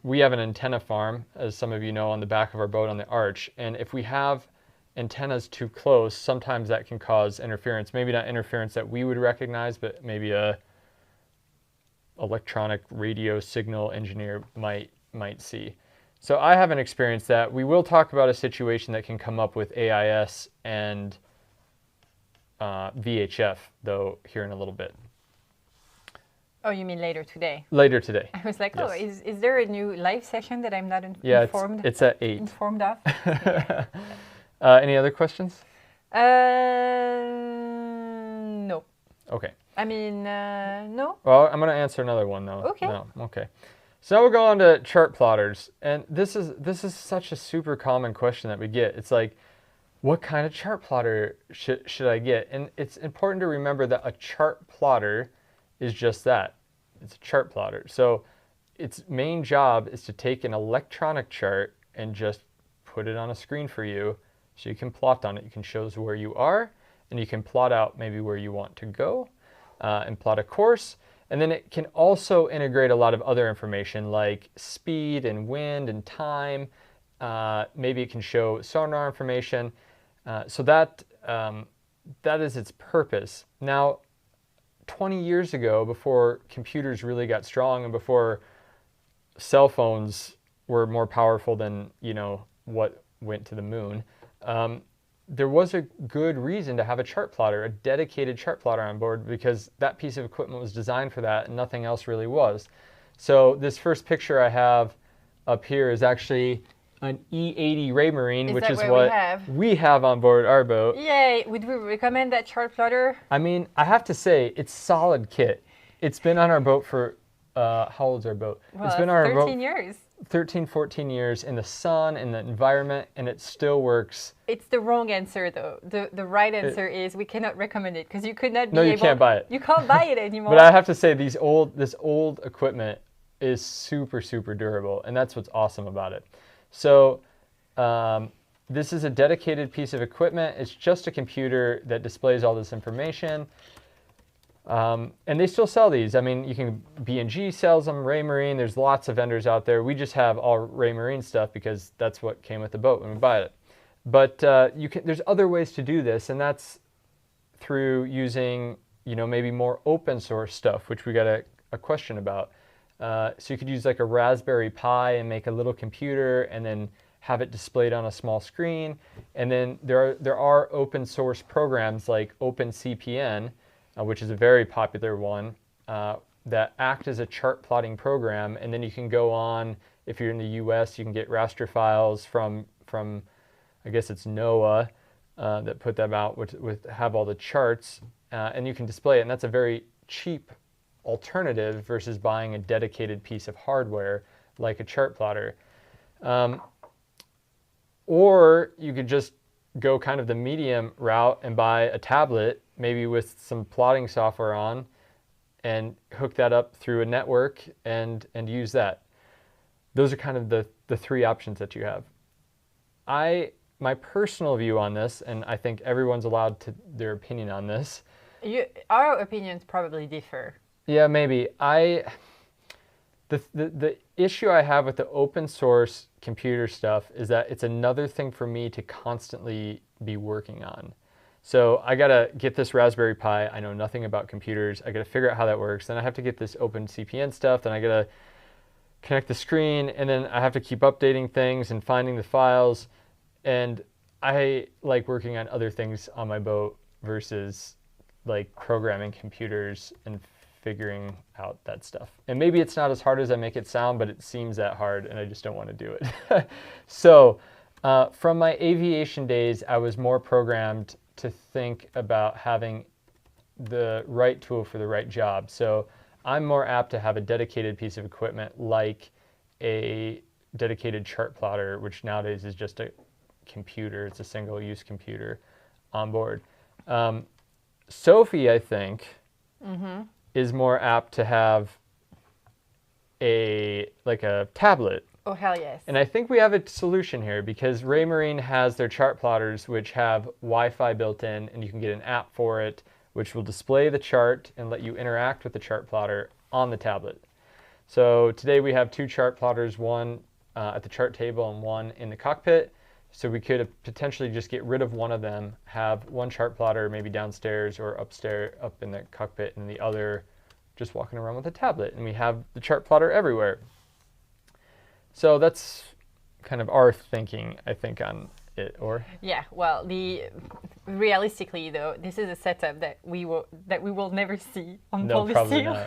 we have an antenna farm, as some of you know, on the back of our boat on the Arch, and if we have antennas too close, sometimes that can cause interference. Maybe not interference that we would recognize, but maybe a electronic radio signal engineer might see. So I haven't experienced that. We will talk about a situation that can come up with AIS and VHF, though, here in a little bit. Oh, you mean later today? Later today. I was like, yes. Oh, is there a new live session that I'm not informed? Yeah, it's at 8. Informed of? Any other questions? No. Okay. I mean, no. Well, I'm going to answer another one though. Okay. No. Okay. So now we'll go on to chart plotters, and this is such a super common question that we get. It's like, what kind of chart plotter should I get? And it's important to remember that a chart plotter is just that. It's a chart plotter. So its main job is to take an electronic chart and just put it on a screen for you so you can plot on it. You can show us where you are, and you can plot out maybe where you want to go and plot a course. And then it can also integrate a lot of other information like speed and wind and time. Maybe it can show sonar information. So that is its purpose. Now, 20 years ago, before computers really got strong and before cell phones were more powerful than, what went to the moon, there was a good reason to have a chart plotter, a dedicated chart plotter on board, because that piece of equipment was designed for that and nothing else really was. So this first picture I have up here is actually an E80 Raymarine, which is what we have on board our boat. Yay! Would we recommend that chart plotter? I mean, I have to say, it's solid kit. It's been on our boat for, how old's our boat? Well, it's been on our boat 13 years. 13, 14 years in the sun, in the environment, and it still works. It's the wrong answer, though. The right answer is we cannot recommend it because you could not be No, you can't buy it. You can't buy it anymore. But I have to say, this old equipment is super, super durable, and that's what's awesome about it. So this is a dedicated piece of equipment. It's just a computer that displays all this information. And they still sell these. I mean, B&G sells them, Raymarine. There's lots of vendors out there. We just have all Raymarine stuff because that's what came with the boat when we buy it. But there's other ways to do this, and that's through using, maybe more open source stuff, which we got a question about. So you could use like a Raspberry Pi and make a little computer and then have it displayed on a small screen. And then there are open source programs like OpenCPN, which is a very popular one, that act as a chart plotting program. And then you can go on, if you're in the US, you can get raster files from I guess it's NOAA that put them out, with have all the charts, and you can display it. And that's a very cheap alternative versus buying a dedicated piece of hardware like a chart plotter. Or you could just go kind of the medium route and buy a tablet, maybe with some plotting software on, and hook that up through a network and use that. Those are kind of the three options that you have. My personal view on this, and I think everyone's allowed their opinion on this. Our opinions probably differ. Yeah, maybe. The issue I have with the open source computer stuff is that it's another thing for me to constantly be working on. So I gotta get this Raspberry Pi. I know nothing about computers. I gotta figure out how that works. Then I have to get this OpenCPN stuff. Then I gotta connect the screen, and then I have to keep updating things and finding the files. And I like working on other things on my boat versus like programming computers and figuring out that stuff. And maybe it's not as hard as I make it sound, but it seems that hard and I just don't want to do it. So from my aviation days, I was more programmed to think about having the right tool for the right job. So I'm more apt to have a dedicated piece of equipment like a dedicated chart plotter, which nowadays is just a computer. It's a single-use computer on board. Sophie, I think, is more apt to have a tablet. Oh, hell yes. And I think we have a solution here because Raymarine has their chart plotters which have Wi-Fi built in, and you can get an app for it which will display the chart and let you interact with the chart plotter on the tablet. So today we have two chart plotters, one at the chart table and one in the cockpit. So we could potentially just get rid of one of them, have one chart plotter maybe downstairs or upstairs up in the cockpit, and the other just walking around with a tablet, and we have the chart plotter everywhere. So that's kind of our thinking, I think, on it. Or yeah, well, realistically though, this is a setup that we will never see on no, probably Polyseal. not.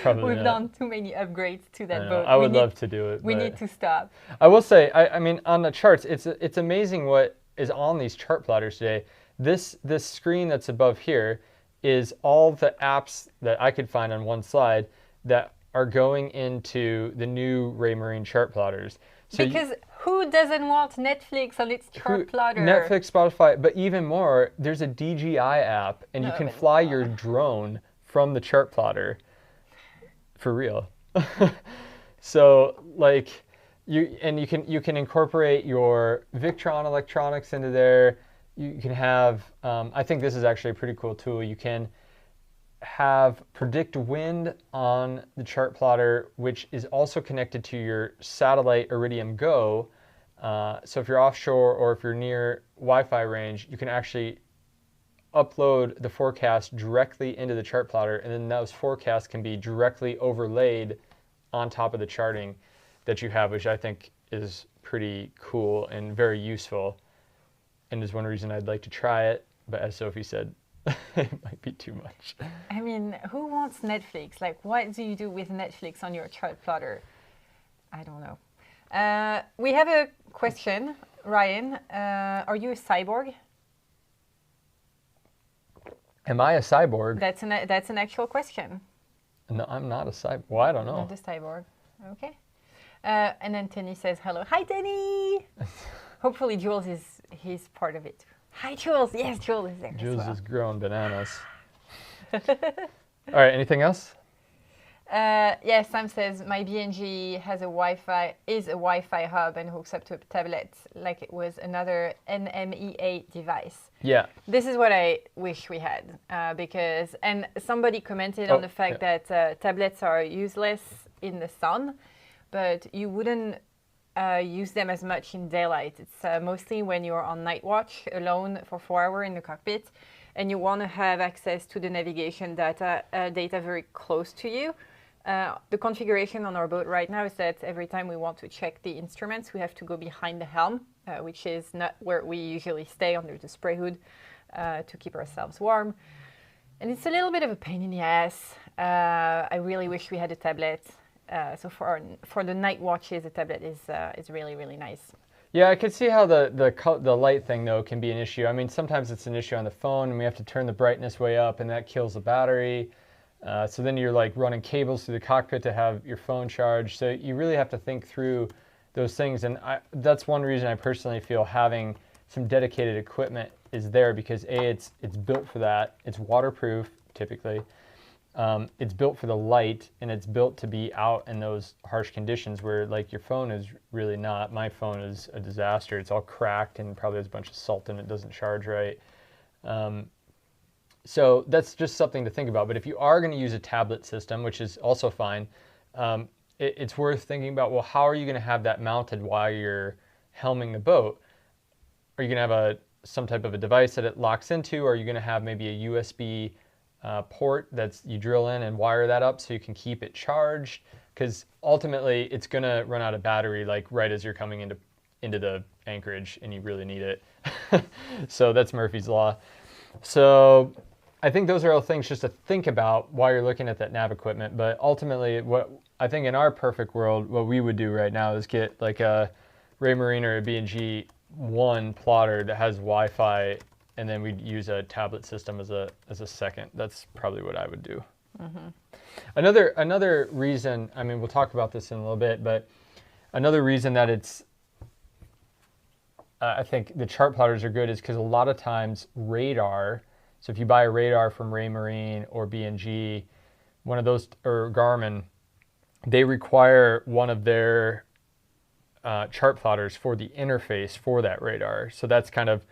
Probably We've not. done too many upgrades to that boat. I would love to do it. We need to stop. I will say, I mean, on the charts, it's amazing what is on these chart plotters today. This screen that's above here is all the apps that I could find on one slide that are going into the new Raymarine chart plotters. So because who doesn't want Netflix on its chart plotter? Netflix, Spotify, but even more, there's a DJI app, and you can fly your drone from the chart plotter. For real. So like you can incorporate your Victron electronics into there. You can have I think this is actually a pretty cool tool. You can have predict wind on the chart plotter, which is also connected to your satellite Iridium Go. So if you're offshore or if you're near Wi-Fi range, you can actually upload the forecast directly into the chart plotter, and then those forecasts can be directly overlaid on top of the charting that you have, which I think is pretty cool and very useful, and is one reason I'd like to try it. But as Sophie said, it might be too much. I mean, who wants Netflix? Like, what do you do with Netflix on your chart plotter? I don't know. We have a question, Ryan. Are you a cyborg? Am I a cyborg? That's an actual question. No, I'm not a cyborg. Well, I don't know. Not a cyborg. Okay. And then Tenny says hello. Hi, Tenny. Hopefully, Jules he's part of it. Hi, Jules. Yes, Jules is there. Jules is growing bananas. All right. Anything else? Yeah, Sam says my BNG has is a Wi-Fi hub and hooks up to a tablet like it was another NMEA device. Yeah. This is what I wish we had because, and somebody commented on the fact that tablets are useless in the sun, but you wouldn't use them as much in daylight. It's mostly when you're on night watch alone for 4 hours in the cockpit and you want to have access to the navigation data very close to you. The configuration on our boat right now is that every time we want to check the instruments, we have to go behind the helm, which is not where we usually stay under the spray hood to keep ourselves warm. And it's a little bit of a pain in the ass. I really wish we had a tablet. So for the night watches, a tablet is really, really nice. Yeah, I could see how the light thing, though, can be an issue. I mean, sometimes it's an issue on the phone, and we have to turn the brightness way up, and that kills the battery. So then you're like running cables through the cockpit to have your phone charged. So you really have to think through those things. And that's one reason I personally feel having some dedicated equipment is there because it's built for that. It's waterproof, typically. It's built for the light, and it's built to be out in those harsh conditions where like your phone is really not. My phone is a disaster. It's all cracked and probably has a bunch of salt in it. Doesn't charge right. So that's just something to think about. But if you are going to use a tablet system, which is also fine, it's worth thinking about, well, how are you going to have that mounted while you're helming the boat? Are you going to have some type of a device that it locks into? Or are you going to have maybe a USB port that's you drill in and wire that up so you can keep it charged? Because ultimately, it's going to run out of battery like right as you're coming into the anchorage, and you really need it. So that's Murphy's Law. So I think those are all things just to think about while you're looking at that nav equipment. But ultimately, what I think in our perfect world, what we would do right now is get like a Raymarine or a B&G 1 plotter that has Wi-Fi, and then we'd use a tablet system as a second. That's probably what I would do. Mm-hmm. Another reason, I mean, we'll talk about this in a little bit, but another reason that it's I think the chart plotters are good is because a lot of times radar, so if you buy a radar from Raymarine or B&G, one of those, or Garmin, they require one of their chart plotters for the interface for that radar. So that's kind of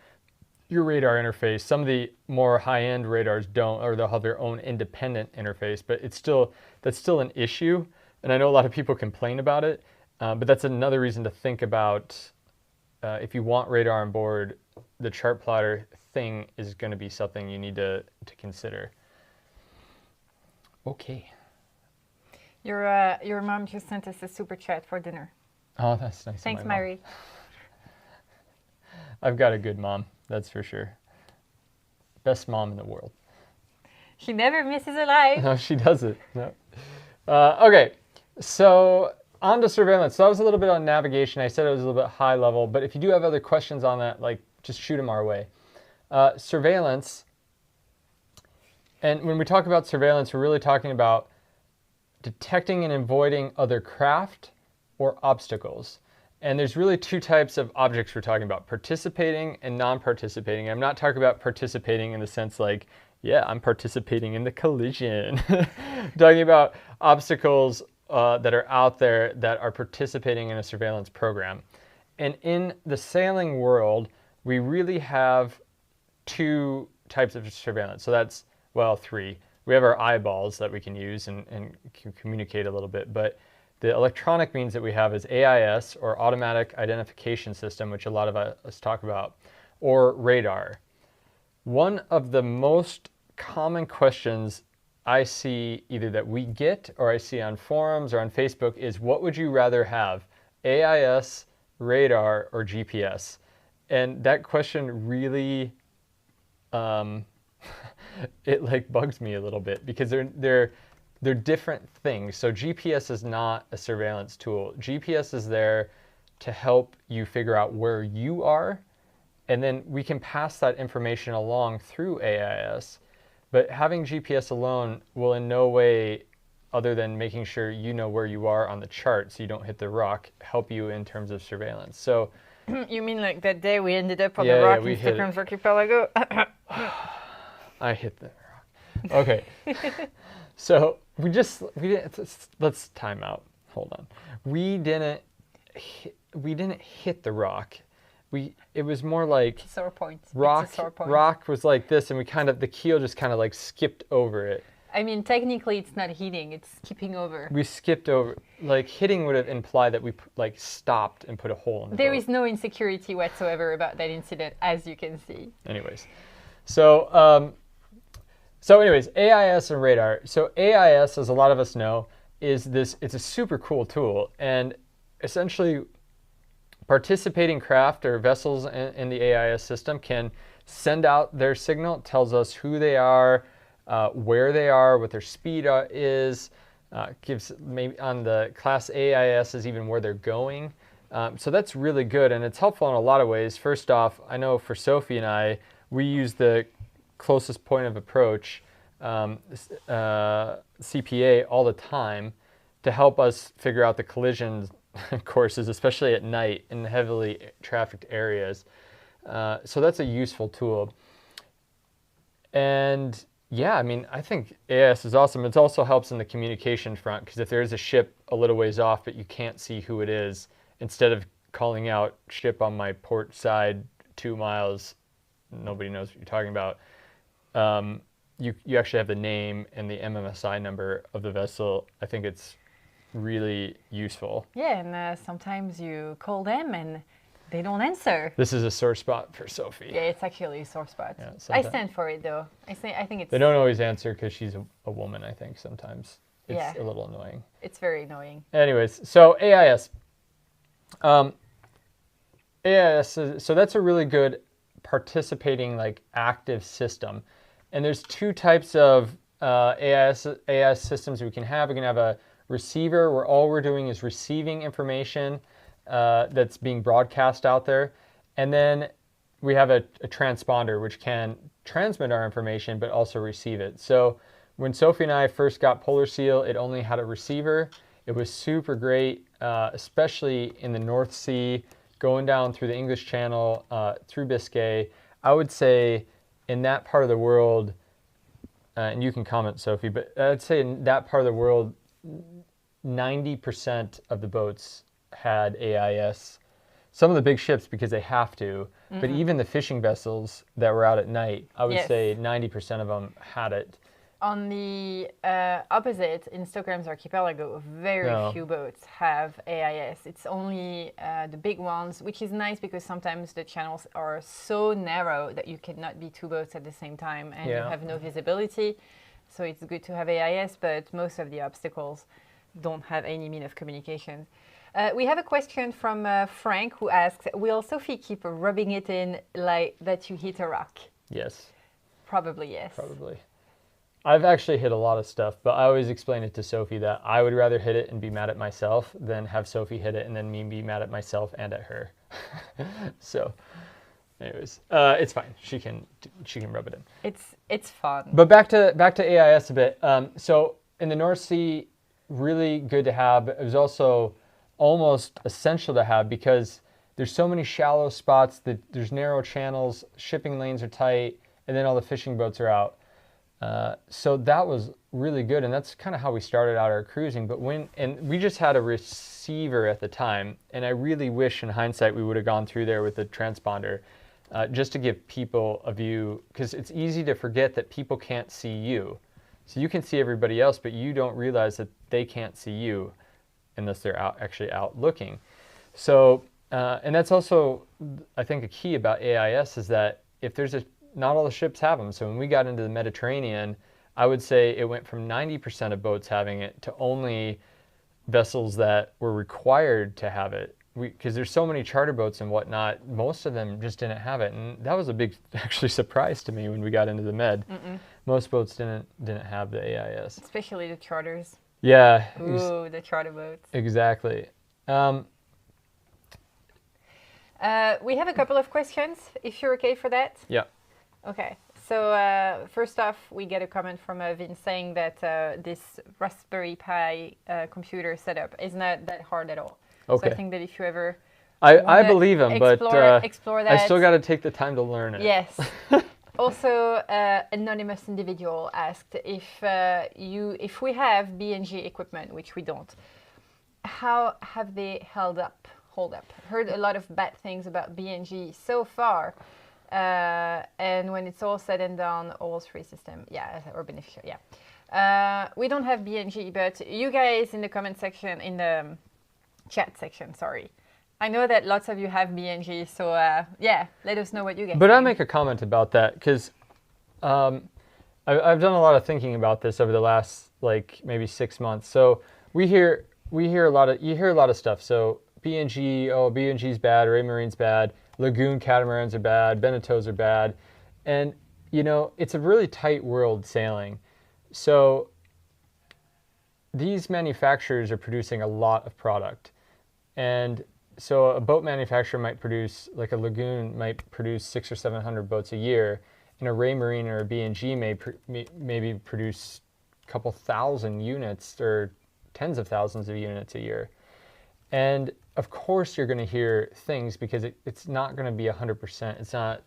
your radar interface. Some of the more high-end radars don't, or they'll have their own independent interface, but that's still an issue. And I know a lot of people complain about it, but that's another reason to think about if you want radar on board, the chart plotter thing is going to be something you need to consider. Okay. Your mom just sent us a super chat for dinner. Oh, that's nice. Thanks, Mary. I've got a good mom, that's for sure. Best mom in the world. She never misses a life. No, she doesn't. No. Okay, so on to surveillance. So that was a little bit on navigation. I said it was a little bit high level, but if you do have other questions on that, like just shoot them our way. Surveillance And when we talk about surveillance, we're really talking about detecting and avoiding other craft or obstacles. And there's really two types of objects we're talking about, participating and non-participating. I'm not talking about participating in the sense like, yeah, I'm participating in the collision. Talking about obstacles that are out there that are participating in a surveillance program. And in the sailing world, we really have two types of surveillance. So that's, well, three. We have our eyeballs that we can use and can communicate a little bit. But the electronic means that we have is AIS, or Automatic Identification System, which a lot of us talk about, or radar. One of the most common questions I see either that we get or I see on forums or on Facebook is, what would you rather have, AIS, radar, or GPS? And that question really, it like bugs me a little bit because they're different things. So GPS is not a surveillance tool. GPS is there to help you figure out where you are, and then we can pass that information along through AIS. But having GPS alone will in no way, other than making sure you know where you are on the chart so you don't hit the rock, help you in terms of surveillance. So You mean like that day we ended up on the rock in Stockholm's archipelago? I hit the rock. Okay. So we didn't, let's time out. Hold on. We didn't hit the rock. It was more like sore point. Rock was like this, and the keel just kind of like skipped over it. I mean, technically it's not hitting, it's skipping over. We skipped over, like hitting would have implied that we like stopped and put a hole in the There boat. is no insecurity whatsoever about that incident, as you can see. Anyways, so anyways, AIS and radar. So AIS, as a lot of us know, it's a super cool tool, and essentially participating craft or vessels in the AIS system can send out their signal. It tells us who they are, where they are, what their speed is, gives maybe on the Class AIS is even where they're going. So that's really good, and it's helpful in a lot of ways. First off, I know for Sophie and I, we use the closest point of approach, CPA, all the time to help us figure out the collision courses, especially at night in heavily trafficked areas. So that's a useful tool. And yeah, I mean, I think AIS is awesome. It also helps in the communication front, because if there is a ship a little ways off but you can't see who it is, instead of calling out ship on my port side 2 miles, nobody knows what you're talking about, you actually have the name and the MMSI number of the vessel. I think it's really useful. Yeah, and sometimes you call them and they don't answer. This is a sore spot for Sophie. Yeah, it's actually a sore spot. Yeah, I stand for it, though. I think it's... They don't always answer because she's a woman, I think, sometimes. It's Yeah. a little annoying. It's very annoying. Anyways, so AIS. AIS, so that's a really good participating, like, active system. And there's two types of AIS systems we can have. We can have a receiver where all we're doing is receiving information that's being broadcast out there. And then we have a transponder, which can transmit our information but also receive it. So when Sophie and I first got Polar Seal, it only had a receiver. It was super great, especially in the North Sea, going down through the English Channel, through Biscay. I would say in that part of the world, and you can comment, Sophie, but I'd say in that part of the world, 90% of the boats had AIS. Some of the big ships because they have to, but even the fishing vessels that were out at night, I would say 90% of them had it. On the opposite, in Stockholm's archipelago, very few boats have AIS. It's only the big ones, which is nice because sometimes the channels are so narrow that you cannot be two boats at the same time and you have no visibility. So it's good to have AIS, but most of the obstacles don't have any mean of communication. We have a question from Frank, who asks, will Sophie keep rubbing it in like that you hit a rock? Yes. Probably yes. Probably. I've actually hit a lot of stuff, but I always explain it to Sophie that I would rather hit it and be mad at myself than have Sophie hit it and then me be mad at myself and at her. So, Anyways, it's fine. She can rub it in. It's fun. But back to AIS a bit. So in the North Sea, really good to have. It was also almost essential to have because there's so many shallow spots that there's narrow channels, shipping lanes are tight, and then all the fishing boats are out. So that was really good, and that's kind of how we started out our cruising. But we just had a receiver at the time, and I really wish in hindsight we would have gone through there with the transponder, just to give people a view, because it's easy to forget that people can't see you. So you can see everybody else, but you don't realize that they can't see you unless they're actually out looking. So, and that's also, I think, a key about AIS is that if there's not all the ships have them. So when we got into the Mediterranean, I would say it went from 90% of boats having it to only vessels that were required to have it. Because there's so many charter boats and whatnot, most of them just didn't have it. And that was a big, actually, surprise to me when we got into the Med. Most boats didn't have the AIS. Especially the charters. Yeah. Ooh, the charter boats. Exactly. We have a couple of questions, if you're okay for that. Yeah. Okay. So first off, we get a comment from Vince saying that this Raspberry Pi computer setup is not that hard at all. Okay. So I think that if you ever I believe him, but explore that, I still got to take the time to learn it. Yes. Also, anonymous individual asked if we have B&G equipment, which we don't, how have they hold up? Heard a lot of bad things about B&G so far, and when it's all said and done, all three system, or beneficial, we don't have B&G, but you guys in the comment section, in the chat section, sorry. I know that lots of you have B&G, so let us know what you guys But think. I'll make a comment about that because I've done a lot of thinking about this over the last maybe 6 months. So you hear a lot of stuff. So B&G's bad, Raymarine's bad, Lagoon catamarans are bad, Beneteaus are bad, and it's a really tight world sailing. So these manufacturers are producing a lot of product. And so a boat manufacturer might produce, like a Lagoon might produce 600 or 700 boats a year, and a Raymarine or a B&G maybe produce a couple thousand units or tens of thousands of units a year. And of course you're going to hear things because it's not going to be 100%. It's not,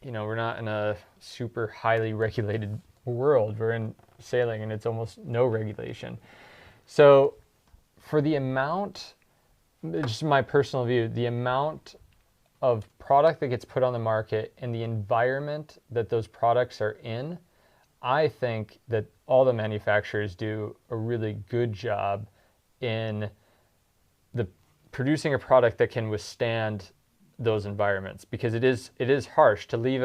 we're not in a super highly regulated world. We're in sailing and it's almost no regulation. So for the amount, just my personal view, the amount of product that gets put on the market and the environment that those products are in, I think that all the manufacturers do a really good job in producing a product that can withstand those environments, because it is harsh to leave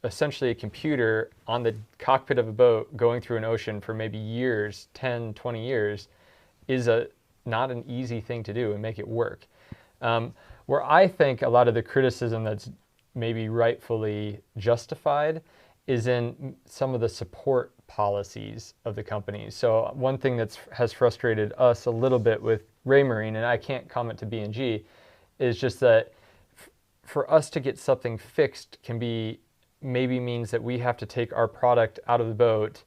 essentially a computer on the cockpit of a boat going through an ocean for maybe years, 10, 20 years, is not an easy thing to do and make it work. Where I think a lot of the criticism that's maybe rightfully justified is in some of the support policies of the companies. So one thing that has frustrated us a little bit with Raymarine, and I can't comment to B&G, is just that for us to get something fixed maybe means that we have to take our product out of the boat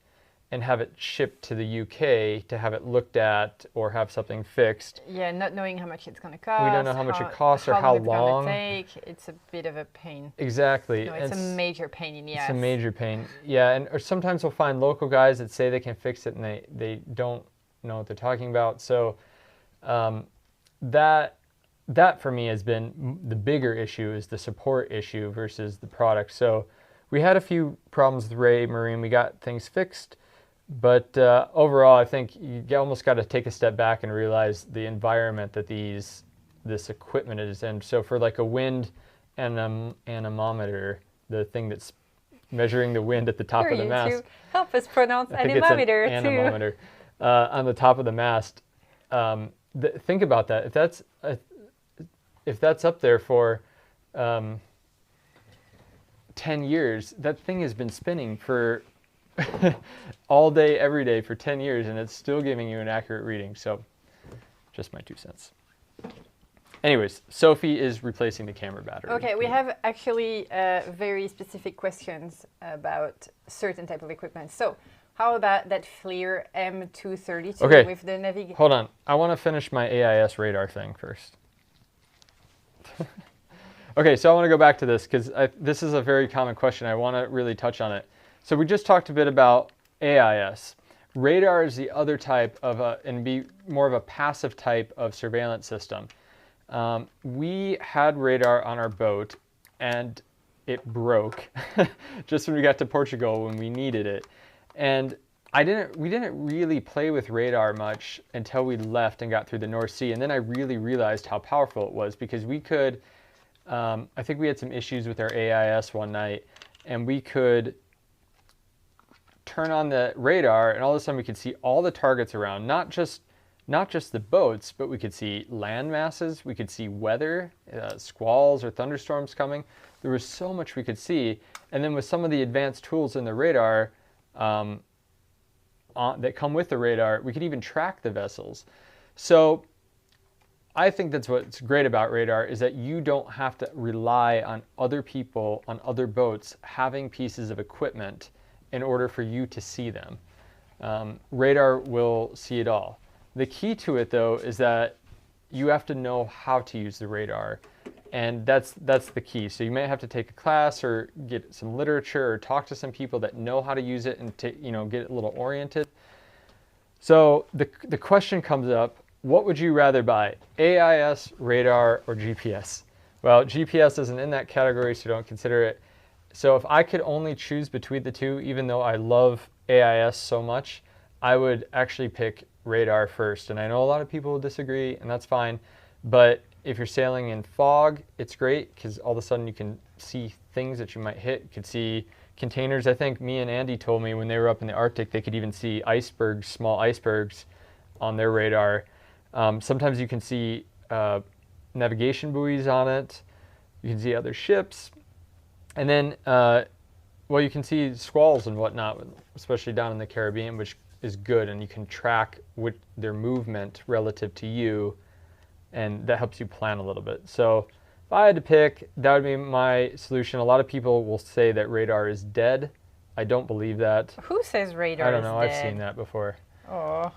and have it shipped to the UK to have it looked at or have something fixed. Yeah, not knowing how much it's going to cost. We don't know how much it costs or how long. It's going to take. It's a bit of a pain. Exactly. No, it's a major pain in the ass. It's a major pain. Yeah, or sometimes we'll find local guys that say they can fix it and they don't know what they're talking about. So that for me has been the bigger issue, is the support issue versus the product. So we had a few problems with Raymarine. We got things fixed. But overall, I think you almost got to take a step back and realize the environment that this equipment is in. So for like a wind anemometer, the thing that's measuring the wind at the top of the mast. Help us pronounce anemometer too. Anemometer on the top of the mast. Think about that. If that's up there for 10 years, that thing has been spinning for all day, every day for 10 years, and it's still giving you an accurate reading. So just my 2 cents. Anyways, Sophie is replacing the camera battery. Okay, we have actually very specific questions about certain type of equipment. So, how about that FLIR M232 Okay, with the navigation? hold on. I want to finish my AIS radar thing first. Okay, so I want to go back to this because this is a very common question. I want to really touch on it. So we just talked a bit about AIS. Radar is the other type of and be more of a passive type of surveillance system. We had radar on our boat and it broke just when we got to Portugal when we needed it. And we didn't really play with radar much until we left and got through the North Sea. And then I really realized how powerful it was because we could, I think we had some issues with our AIS one night and we could turn on the radar and all of a sudden we could see all the targets around, not just the boats, but we could see land masses, we could see weather, squalls or thunderstorms coming. There was so much we could see. And then with some of the advanced tools in the radar that come with the radar, we could even track the vessels. So I think that's what's great about radar is that you don't have to rely on other people, on other boats, having pieces of equipment in order for you to see them. Radar will see it all. The key to it, though, is that you have to know how to use the radar, and that's the key. So you may have to take a class or get some literature or talk to some people that know how to use it and get a little oriented. So the question comes up, what would you rather buy, AIS, radar, or GPS? Well, GPS isn't in that category, so don't consider it. So if I could only choose between the two, even though I love AIS so much, I would actually pick radar first. And I know a lot of people will disagree, and that's fine. But if you're sailing in fog, it's great because all of a sudden you can see things that you might hit. You could see containers. I think me and Andy told me when they were up in the Arctic, they could even see icebergs, small icebergs on their radar. Sometimes you can see navigation buoys on it. You can see other ships. And then, well, you can see squalls and whatnot, especially down in the Caribbean, which is good. And you can track their movement relative to you. And that helps you plan a little bit. So if I had to pick, that would be my solution. A lot of people will say that radar is dead. I don't believe that. Who says radar I don't know. is I've dead? seen that before. Oh.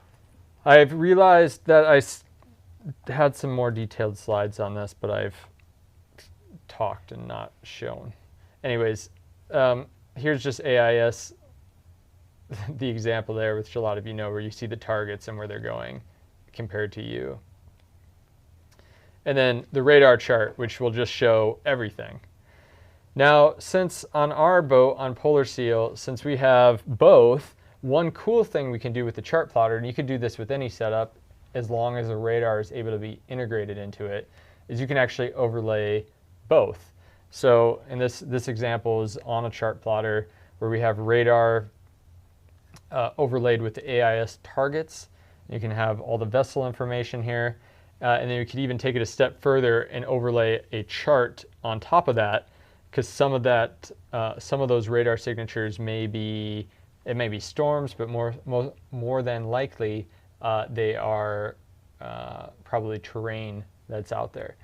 I've realized that I had some more detailed slides on this, but I've talked and not shown. Anyways, here's just AIS, the example there, which a lot of you know, where you see the targets and where they're going compared to you. And then the radar chart, which will just show everything. Now, since on our boat, on Polar Seal, since we have both, one cool thing we can do with the chart plotter, and you can do this with any setup as long as the radar is able to be integrated into it, is you can actually overlay both. So in this example is on a chart plotter where we have radar overlaid with the AIS targets. You can have all the vessel information here. And then you could even take it a step further and overlay a chart on top of that, because some of those radar signatures may be storms, but more than likely they are probably terrain that's out there.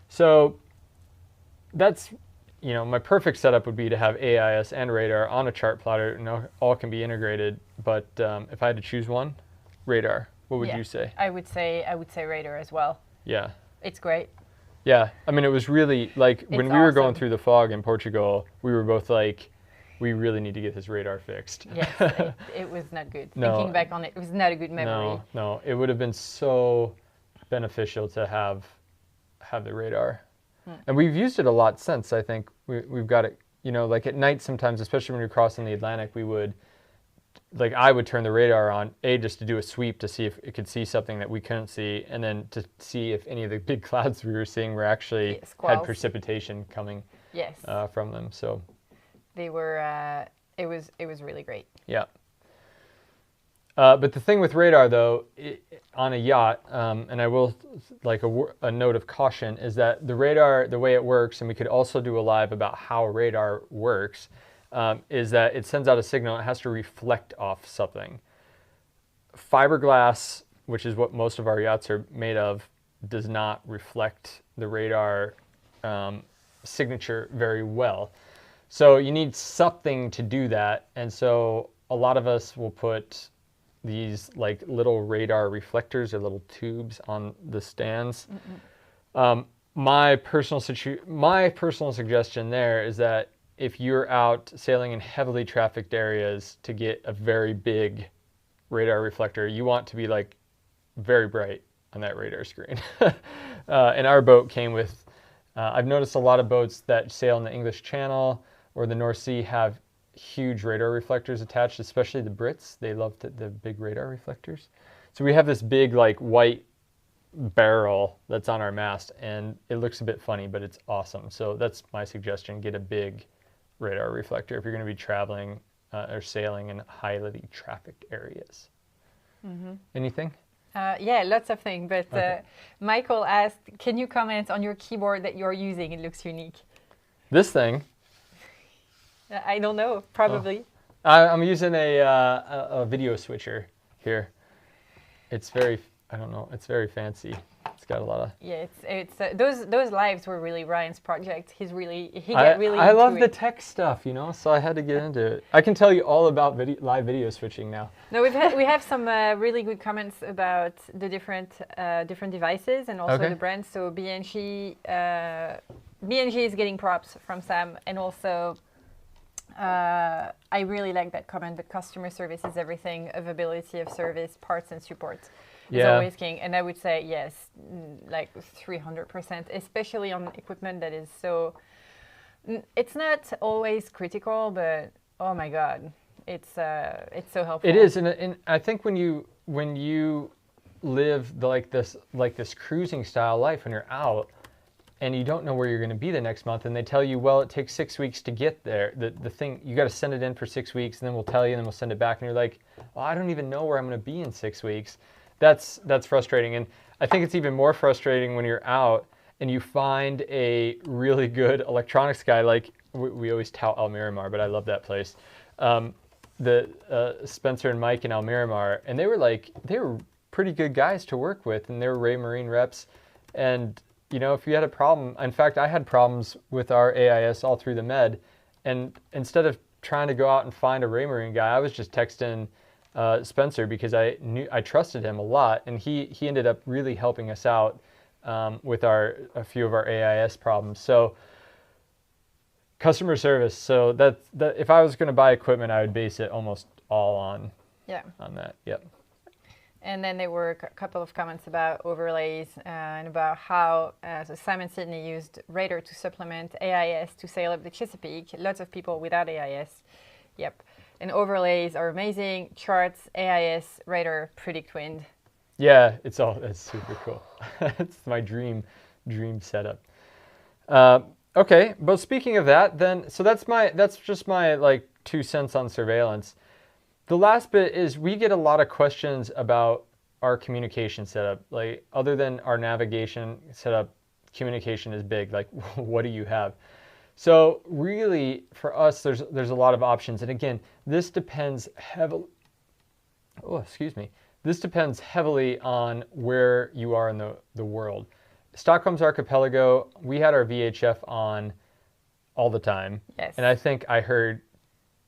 So that's, my perfect setup would be to have AIS and radar on a chart plotter, and all can be integrated. But if I had to choose one, radar. What would you say? I would say radar as well. Yeah. It's great. Yeah. I mean, it was really like when we were going awesome. through the fog in Portugal, we were both like, we really need to get this radar fixed. Yes, it was not good. No. Thinking back on it, it was not a good memory. No. It would have been so beneficial to have the radar. And we've used it a lot since. I think we've got it, like at night sometimes, especially when you're crossing the Atlantic, I would turn the radar on, just to do a sweep to see if it could see something that we couldn't see, and then to see if any of the big clouds we were seeing were actually had precipitation coming from them. So they were. It was really great. Yeah. But the thing with radar, though, on a yacht, and I will a note of caution, is that the radar, the way it works, and we could also do a live about how radar works. Is that it sends out a signal, it has to reflect off something. Fiberglass, which is what most of our yachts are made of, does not reflect the radar signature very well. So you need something to do that. And so a lot of us will put these like little radar reflectors or little tubes on the stands. My personal suggestion there is that if you're out sailing in heavily trafficked areas, to get a very big radar reflector, you want to be like very bright on that radar screen. And our boat came with, I've noticed a lot of boats that sail in the English Channel or the North Sea have huge radar reflectors attached, especially the Brits. They love the big radar reflectors. So we have this big like white barrel that's on our mast, and it looks a bit funny, but it's awesome. So that's my suggestion: get a big radar reflector if you're going to be traveling or sailing in highly trafficked areas. Anything? Yeah, lots of things. But Okay. Michael asked, can you comment on your keyboard that you're using? It looks unique. This thing, I don't know, probably. I'm using a video switcher here. It's very, I don't know, it's very fancy. It's got a lot of. Yeah, it's those lives were really Ryan's project. He got really I into love the it. tech stuff, you know, so I had to get into it. I can tell you all about live video switching now. No, we have some really good comments about the different devices and also Okay. the brands. So B&G is getting props from Sam, and also I really like that comment. The customer service is everything. Availability of service, parts, and support is Yeah. always king. And I would say yes, like 300%, especially on equipment that is so. It's not always critical, but oh my god, it's so helpful. It is, and I think when you live this cruising style life, when you're out and you don't know where you're going to be the next month, and they tell you, well, it takes 6 weeks to get there. The thing, you got to send it in for 6 weeks, and then we'll tell you, and then we'll send it back, and you're like, well, I don't even know where I'm going to be in 6 weeks. That's frustrating, and I think it's even more frustrating when you're out and you find a really good electronics guy. Like we always tout El Miramar, but I love that place. Spencer and Mike in El Miramar, and they were pretty good guys to work with, and they were Ray Marine reps. And you know, if you had a problem, in fact, I had problems with our AIS all through the Med, and instead of trying to go out and find a Ray Marine guy, I was just texting Spencer, because I trusted him a lot, and he ended up really helping us out with a few of our AIS problems. So customer service. So that if I was going to buy equipment, I would base it almost all on that. Yep. And then there were a couple of comments about overlays and about how so Simon Sidney used Radar to supplement AIS to sail up the Chesapeake. Lots of people without AIS. Yep. And overlays are amazing. Charts, AIS, Radar, predict wind. Yeah, it's super cool. It's my dream setup. Okay, but speaking of that, then so that's just my like 2 cents on surveillance. The last bit is we get a lot of questions about our communication setup. Like, other than our navigation setup, communication is big. Like, what do you have? So really, for us, there's a lot of options. And again, this depends heavily. Oh, excuse me. This depends heavily on where you are in the world. Stockholm's archipelago, we had our VHF on all the time. Yes. And I think I heard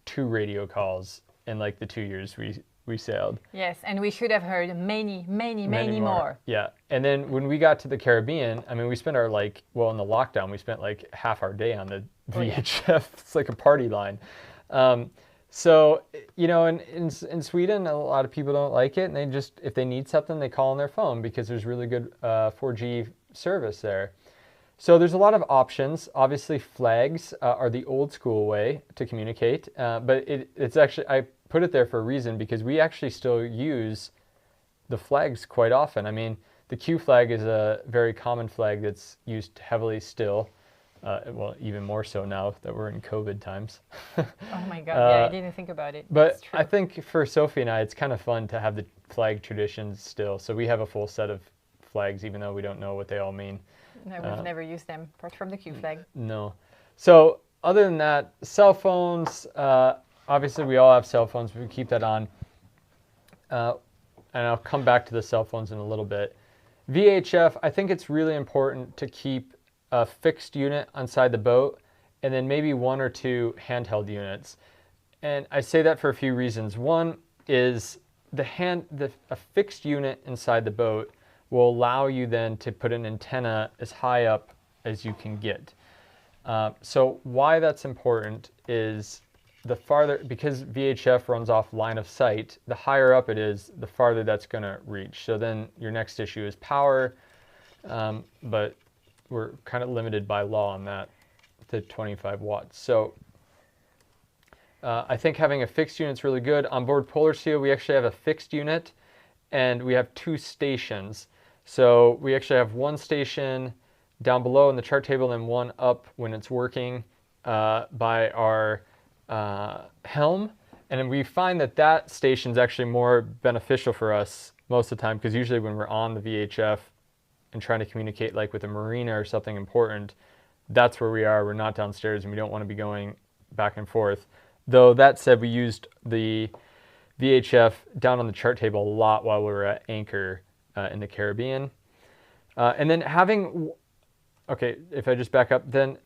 2 radio calls in like the 2 years we sailed. Yes, and we should have heard many more. Yeah. And then when we got to the Caribbean, I mean, we spent in the lockdown, we spent like half our day on the VHF. It's like a party line. So, you know, in Sweden, a lot of people don't like it, and they just, if they need something, they call on their phone because there's really good 4G service there. So there's a lot of options. Obviously, flags are the old school way to communicate, but it's actually, I put it there for a reason, because we actually still use the flags quite often. I mean, the Q flag is a very common flag that's used heavily still. Well, even more so now that we're in COVID times. Oh my God, yeah, I didn't think about it. But That's true. I think for Sophie and I, it's kind of fun to have the flag traditions still. So we have a full set of flags, even though we don't know what they all mean. No, we've never used them, apart from the Q flag. No. So other than that, cell phones, obviously we all have cell phones. We keep that on. And I'll come back to the cell phones in a little bit. VHF, I think it's really important to keep a fixed unit inside the boat and then maybe 1 or 2 handheld units. And I say that for a few reasons. One is a fixed unit inside the boat will allow you then to put an antenna as high up as you can get. So why that's important is the farther, because VHF runs off line of sight, the higher up it is, the farther that's going to reach. So then your next issue is power, but we're kind of limited by law on that to 25 watts. So I think having a fixed unit is really good. On board Polar Seal, we actually have a fixed unit, and we have 2 stations. So we actually have 1 station down below in the chart table and 1 up when it's working by our helm. And we find that that station is actually more beneficial for us most of the time, because usually when we're on the VHF and trying to communicate like with a marina or something important, that's where we are. We're not downstairs and we don't want to be going back and forth. Though that said, we used the VHF down on the chart table a lot while we were at anchor in the Caribbean. And then okay, if I just back up, then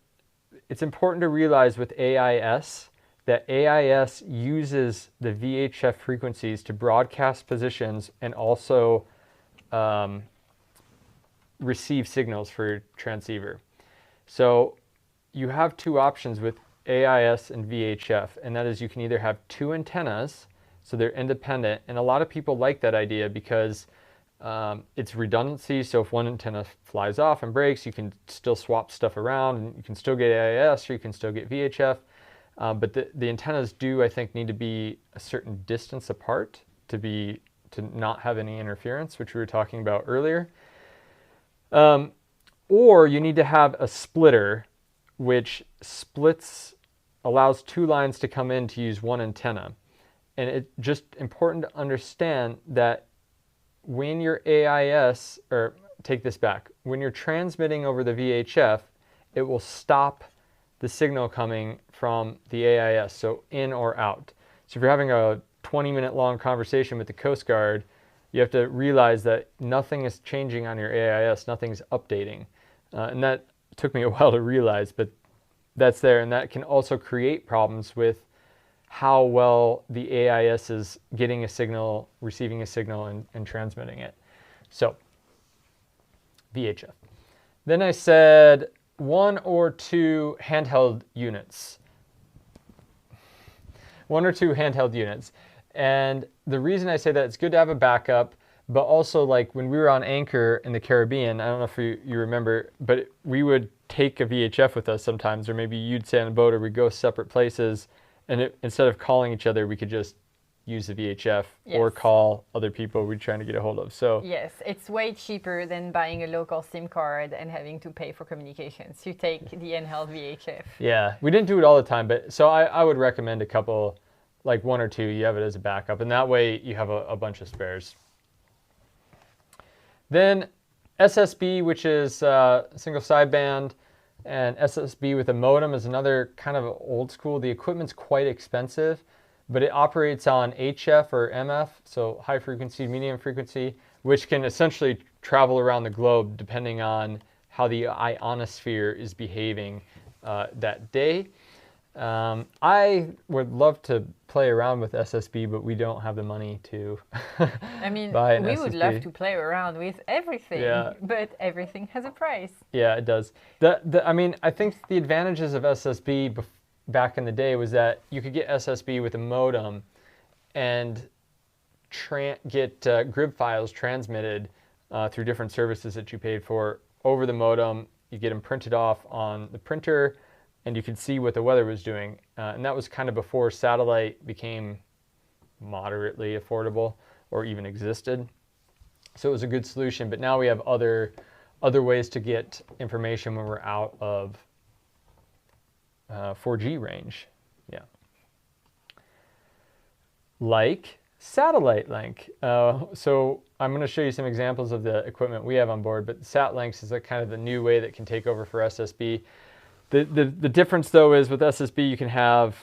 it's important to realize with AIS that AIS uses the VHF frequencies to broadcast positions and also receive signals for your transceiver. So you have 2 options with AIS and VHF, and that is you can either have 2 antennas, so they're independent, and a lot of people like that idea because it's redundancy. So if one antenna flies off and breaks, you can still swap stuff around, and you can still get AIS or you can still get VHF. But the antennas do, I think, need to be a certain distance apart to not have any interference, which we were talking about earlier. Or you need to have a splitter, which allows 2 lines to come in to use 1 antenna. And it's just important to understand that when your AIS, or take this back, when you're transmitting over the VHF, it will stop the signal coming from the AIS, so in or out. So if you're having a 20-minute long conversation with the Coast Guard, you have to realize that nothing is changing on your AIS, nothing's updating. And that took me a while to realize, but that's there, and that can also create problems with how well the AIS is getting a signal, receiving a signal, and transmitting it. So, VHF. Then I said 1 or 2 handheld units. 1 or 2 handheld units. And the reason I say that, it's good to have a backup, but also like when we were on anchor in the Caribbean, I don't know if you remember, but we would take a VHF with us sometimes, or maybe you'd stay on a boat or we'd go separate places, and instead of calling each other, we could just use the VHF or call other people we're trying to get a hold of. So yes, it's way cheaper than buying a local SIM card and having to pay for communications. You take the handheld VHF. Yeah, we didn't do it all the time, but so I would recommend a couple, like 1 or 2, you have it as a backup, and that way you have a bunch of spares. Then SSB, which is single sideband, and SSB with a modem is another kind of old school. The equipment's quite expensive, but it operates on HF or MF, so high frequency, medium frequency, which can essentially travel around the globe depending on how the ionosphere is behaving that day. I would love to play around with SSB, but we don't have the money to I mean, buy an we SSB. would love to play around with everything, but everything has a price. Yeah, it does. I mean, I think the advantages of SSB back in the day was that you could get SSB with a modem and get grid files transmitted through different services that you paid for over the modem. You get them printed off on the printer, and you could see what the weather was doing. And that was kind of before satellite became moderately affordable or even existed. So it was a good solution, but now we have other ways to get information when we're out of 4G range. Yeah. Like satellite link. So I'm going to show you some examples of the equipment we have on board, but sat links is kind of the new way that can take over for SSB. The difference though is with SSB you can have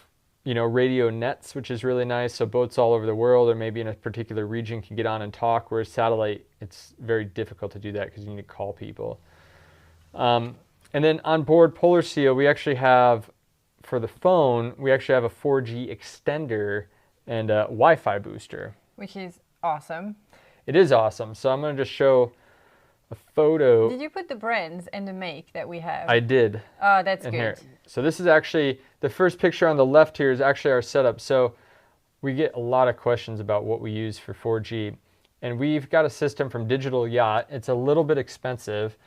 radio nets, which is really nice. So boats all over the world or maybe in a particular region can get on and talk, whereas satellite, it's very difficult to do that because you need to call people. And then on board Polar Seal, we actually have, for the phone, we actually have a 4G extender and a Wi-Fi booster. Which is awesome. It is awesome. So I'm going to just show a photo. Did you put the brands and the make that we have? I did. Oh, that's good. Here. So this is actually, the first picture on the left here is actually our setup. So we get a lot of questions about what we use for 4G. And we've got a system from Digital Yacht. It's a little bit expensive,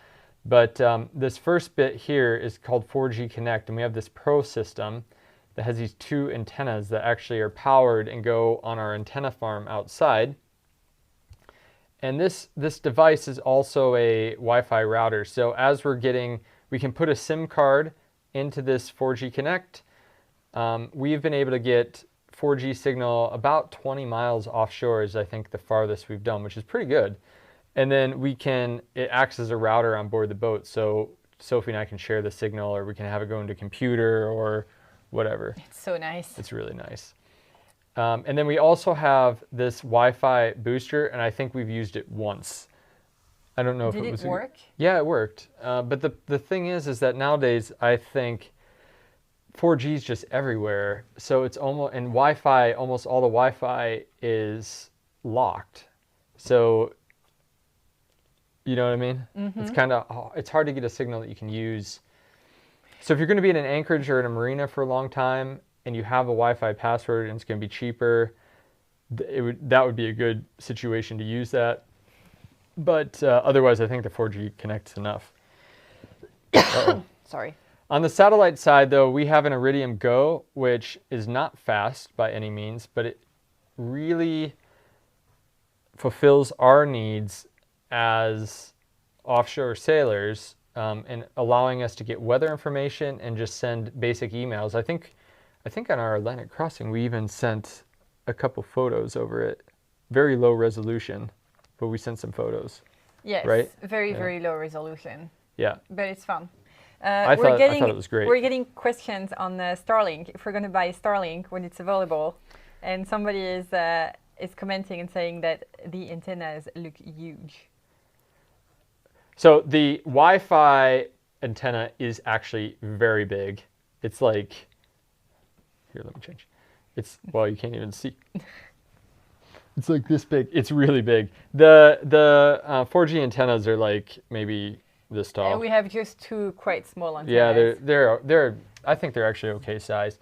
but this first bit here is called 4G Connect. And we have this Pro system that has these 2 antennas that actually are powered and go on our antenna farm outside. And this device is also a Wi-Fi router. So as we can put a SIM card into this 4G Connect. We've been able to get 4G signal about 20 miles offshore is I think the farthest we've done, which is pretty good. And then it acts as a router on board the boat. So Sophie and I can share the signal, or we can have it go into computer or whatever. It's so nice. It's really nice. And then we also have this Wi-Fi booster, and I think we've used it once. I don't know if it was... Did it work? Yeah, it worked. But the thing is that nowadays I think 4G is just everywhere. So it's almost, and Wi-Fi, almost all the Wi-Fi is locked. So, you know what I mean? Mm-hmm. It's hard to get a signal that you can use. So if you're going to be in an anchorage or in a marina for a long time, and you have a Wi-Fi password and it's going to be cheaper, that would be a good situation to use that. But otherwise, I think the 4G connects enough. Sorry. On the satellite side, though, we have an Iridium Go, which is not fast by any means, but it really fulfills our needs as offshore sailors, and allowing us to get weather information and just send basic emails. I think on our Atlantic crossing, we even sent a couple photos over it. Very low resolution, but we sent some photos. Yes, right? Very low resolution. Yeah. But it's fun. I thought it was great. We're getting questions on Starlink, if we're going to buy Starlink when it's available. And somebody is commenting and saying that the antennas look huge. So the Wi-Fi antenna is actually very big. It's like... Here, let me change. Well, you can't even see. It's like this big. It's really big. The 4G antennas are like maybe this tall. And we have just 2 quite small antennas. Yeah, they're. I think they're actually okay size.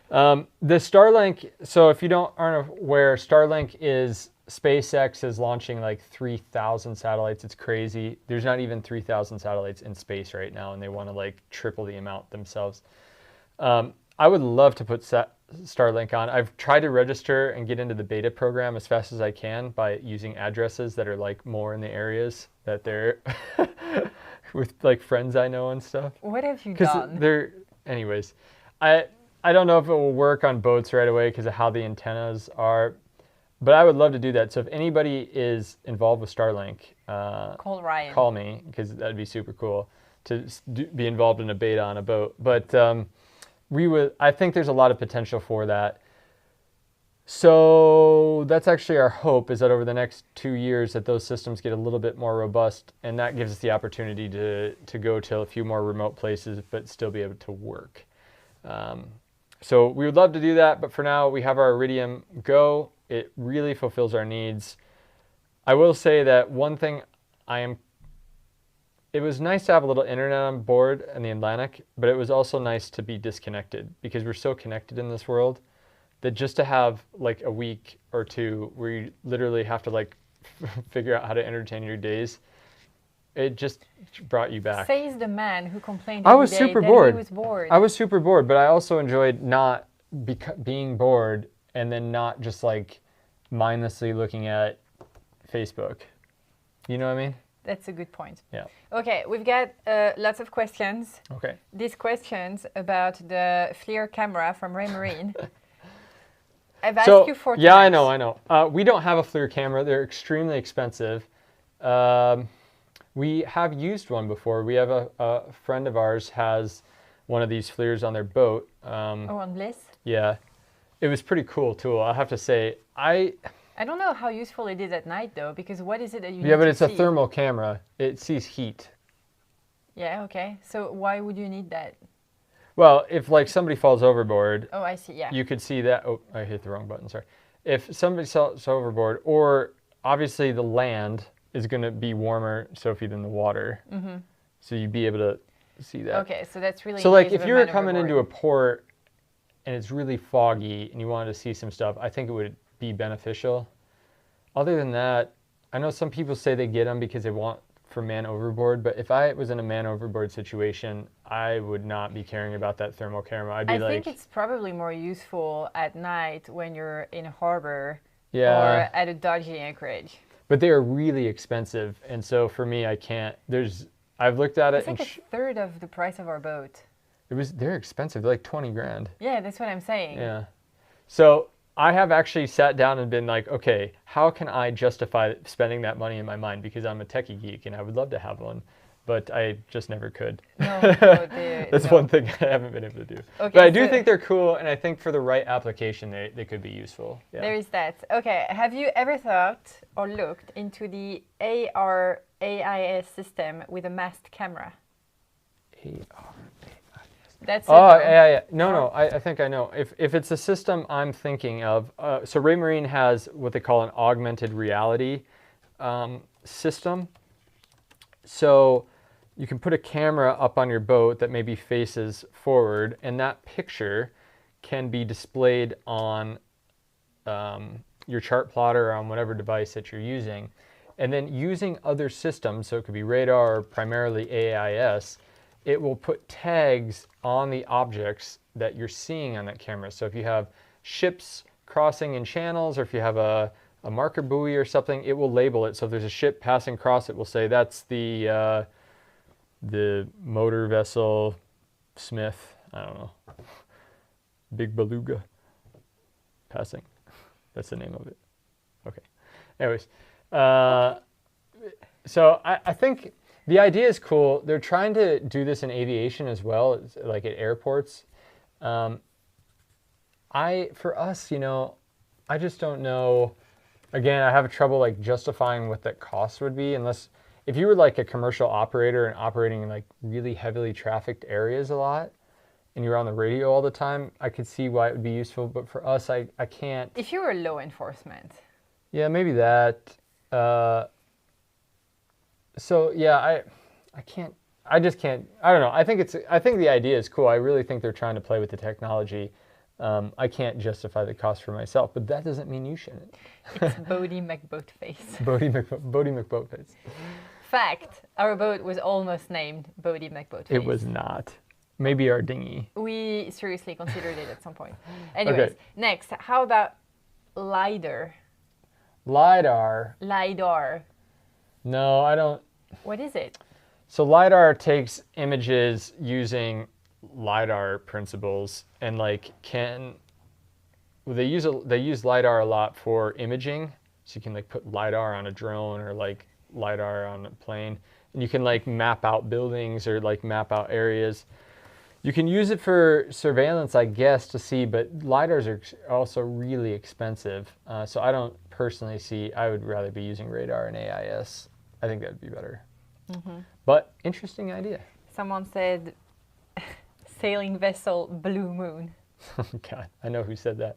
The Starlink. So if you aren't aware, Starlink is SpaceX is launching like 3,000 satellites. It's crazy. There's not even 3,000 satellites in space right now, and they want to like triple the amount themselves. I would love to put Starlink on. I've tried to register and get into the beta program as fast as I can by using addresses that are like more in the areas that they're with like friends I know and stuff. What have you done? Anyways, I don't know if it will work on boats right away because of how the antennas are, but I would love to do that. So if anybody is involved with Starlink, call Ryan. Call me, because that'd be super cool to be involved in a beta on a boat. But I think there's a lot of potential for that. So that's actually our hope, is that over the next 2 years that those systems get a little bit more robust, and that gives us the opportunity to go to a few more remote places but still be able to work. So we would love to do that, but for now we have our Iridium Go. It really fulfills our needs. I will say that one thing it was nice to have a little internet on board in the Atlantic, but it was also nice to be disconnected, because we're so connected in this world that just to have like a week or 2 where you literally have to like figure out how to entertain your days, it just brought you back. Says the man who complained I was every day super that bored. he was bored. I was super bored, but I also enjoyed not being bored and then not just like mindlessly looking at Facebook. You know what I mean? That's a good point. Yeah. Okay, we've got lots of questions. Okay. These questions about the FLIR camera from Ray Marine. I've asked you 4 times. Yeah, I know. We don't have a FLIR camera. They're extremely expensive. We have used one before. We have a friend of ours has one of these FLIRs on their boat. On Bliss? Yeah. it was pretty cool tool. I have to say, I don't know how useful it is at night though, because what is it that you need yeah, but to it's a see? thermal camera. It sees heat. Yeah, okay. So why would you need that? Well, if like somebody falls overboard, Oh, I see. Yeah. you could see that. Oh, I hit the wrong button. Sorry. If somebody falls overboard, or obviously the land is going to be warmer, Sophie, than the water. Mm-hmm. So you'd be able to see that. Okay, so that's really. So in like case if of you a were man coming into a overboard. port and it's really foggy and you wanted to see some stuff, I think it would be beneficial. Other than that, I know some people say they get them because they want for man overboard, but if I was in a man overboard situation, I would not be caring about that thermal camera. I'd be I like, think it's probably more useful at night when you're in a harbor yeah, or at a dodgy anchorage. but they are really expensive, and so for me, I can't. I've looked at it, It's like a third of the price of our boat. they're expensive. They're like 20 grand. Yeah, that's what I'm saying. Yeah. So I have actually sat down and been like, okay, how can I justify spending that money in my mind? Because I'm a techie geek and I would love to have one, but I just never could. No, That's one thing I haven't been able to do. Okay, But I do so- think they're cool, and I think for the right application, they could be useful. Yeah. There is that. Okay, have you ever thought or looked into the AR/AIS system with a masked camera? That's it, Oh, no? yeah. No, I think I know. If it's a system I'm thinking of, so Raymarine has what they call an augmented reality system. So you can put a camera up on your boat that maybe faces forward, and that picture can be displayed on your chart plotter or on whatever device that you're using. And then using other systems, so it could be radar or primarily AIS, it will put tags on the objects that you're seeing on that camera. So if you have ships crossing in channels, or if you have a marker buoy or something, it will label it. So if there's a ship passing across, it will say that's the motor vessel Smith, I don't know, Big Beluga passing. That's the name of it. Okay. Anyways, so I think the idea is cool. They're trying to do this in aviation as well, like at airports. For us, I just don't know. Again, I have trouble like justifying what that cost would be, unless if you were like a commercial operator and operating in like really heavily trafficked areas a lot, and you're on the radio all the time, I could see why it would be useful. But for us, I can't. If you were law enforcement. Yeah, maybe that. So yeah, I can't. I just can't. I don't know. I think the idea is cool. I really think they're trying to play with the technology. I can't justify the cost for myself, but that doesn't mean you shouldn't. It's Bodie McBoatface. Bodie McBoatface. Fact, our boat was almost named Bodie McBoatface. It was not. Maybe our dinghy. We seriously considered it at some point. Anyways, Next, how about LiDAR? LiDAR. LiDAR. No, I don't. What is it? So LiDAR takes images using LiDAR principles, and they use LiDAR a lot for imaging. So you can like put LiDAR on a drone or like LiDAR on a plane, and you can like map out buildings or like map out areas. You can use it for surveillance, I guess, to see, but LiDARs are also really expensive. So I don't personally see, I would rather be using radar and AIS. I think that would be better. Mm-hmm. But interesting idea. Someone said sailing vessel Blue Moon. Oh God, I know who said that.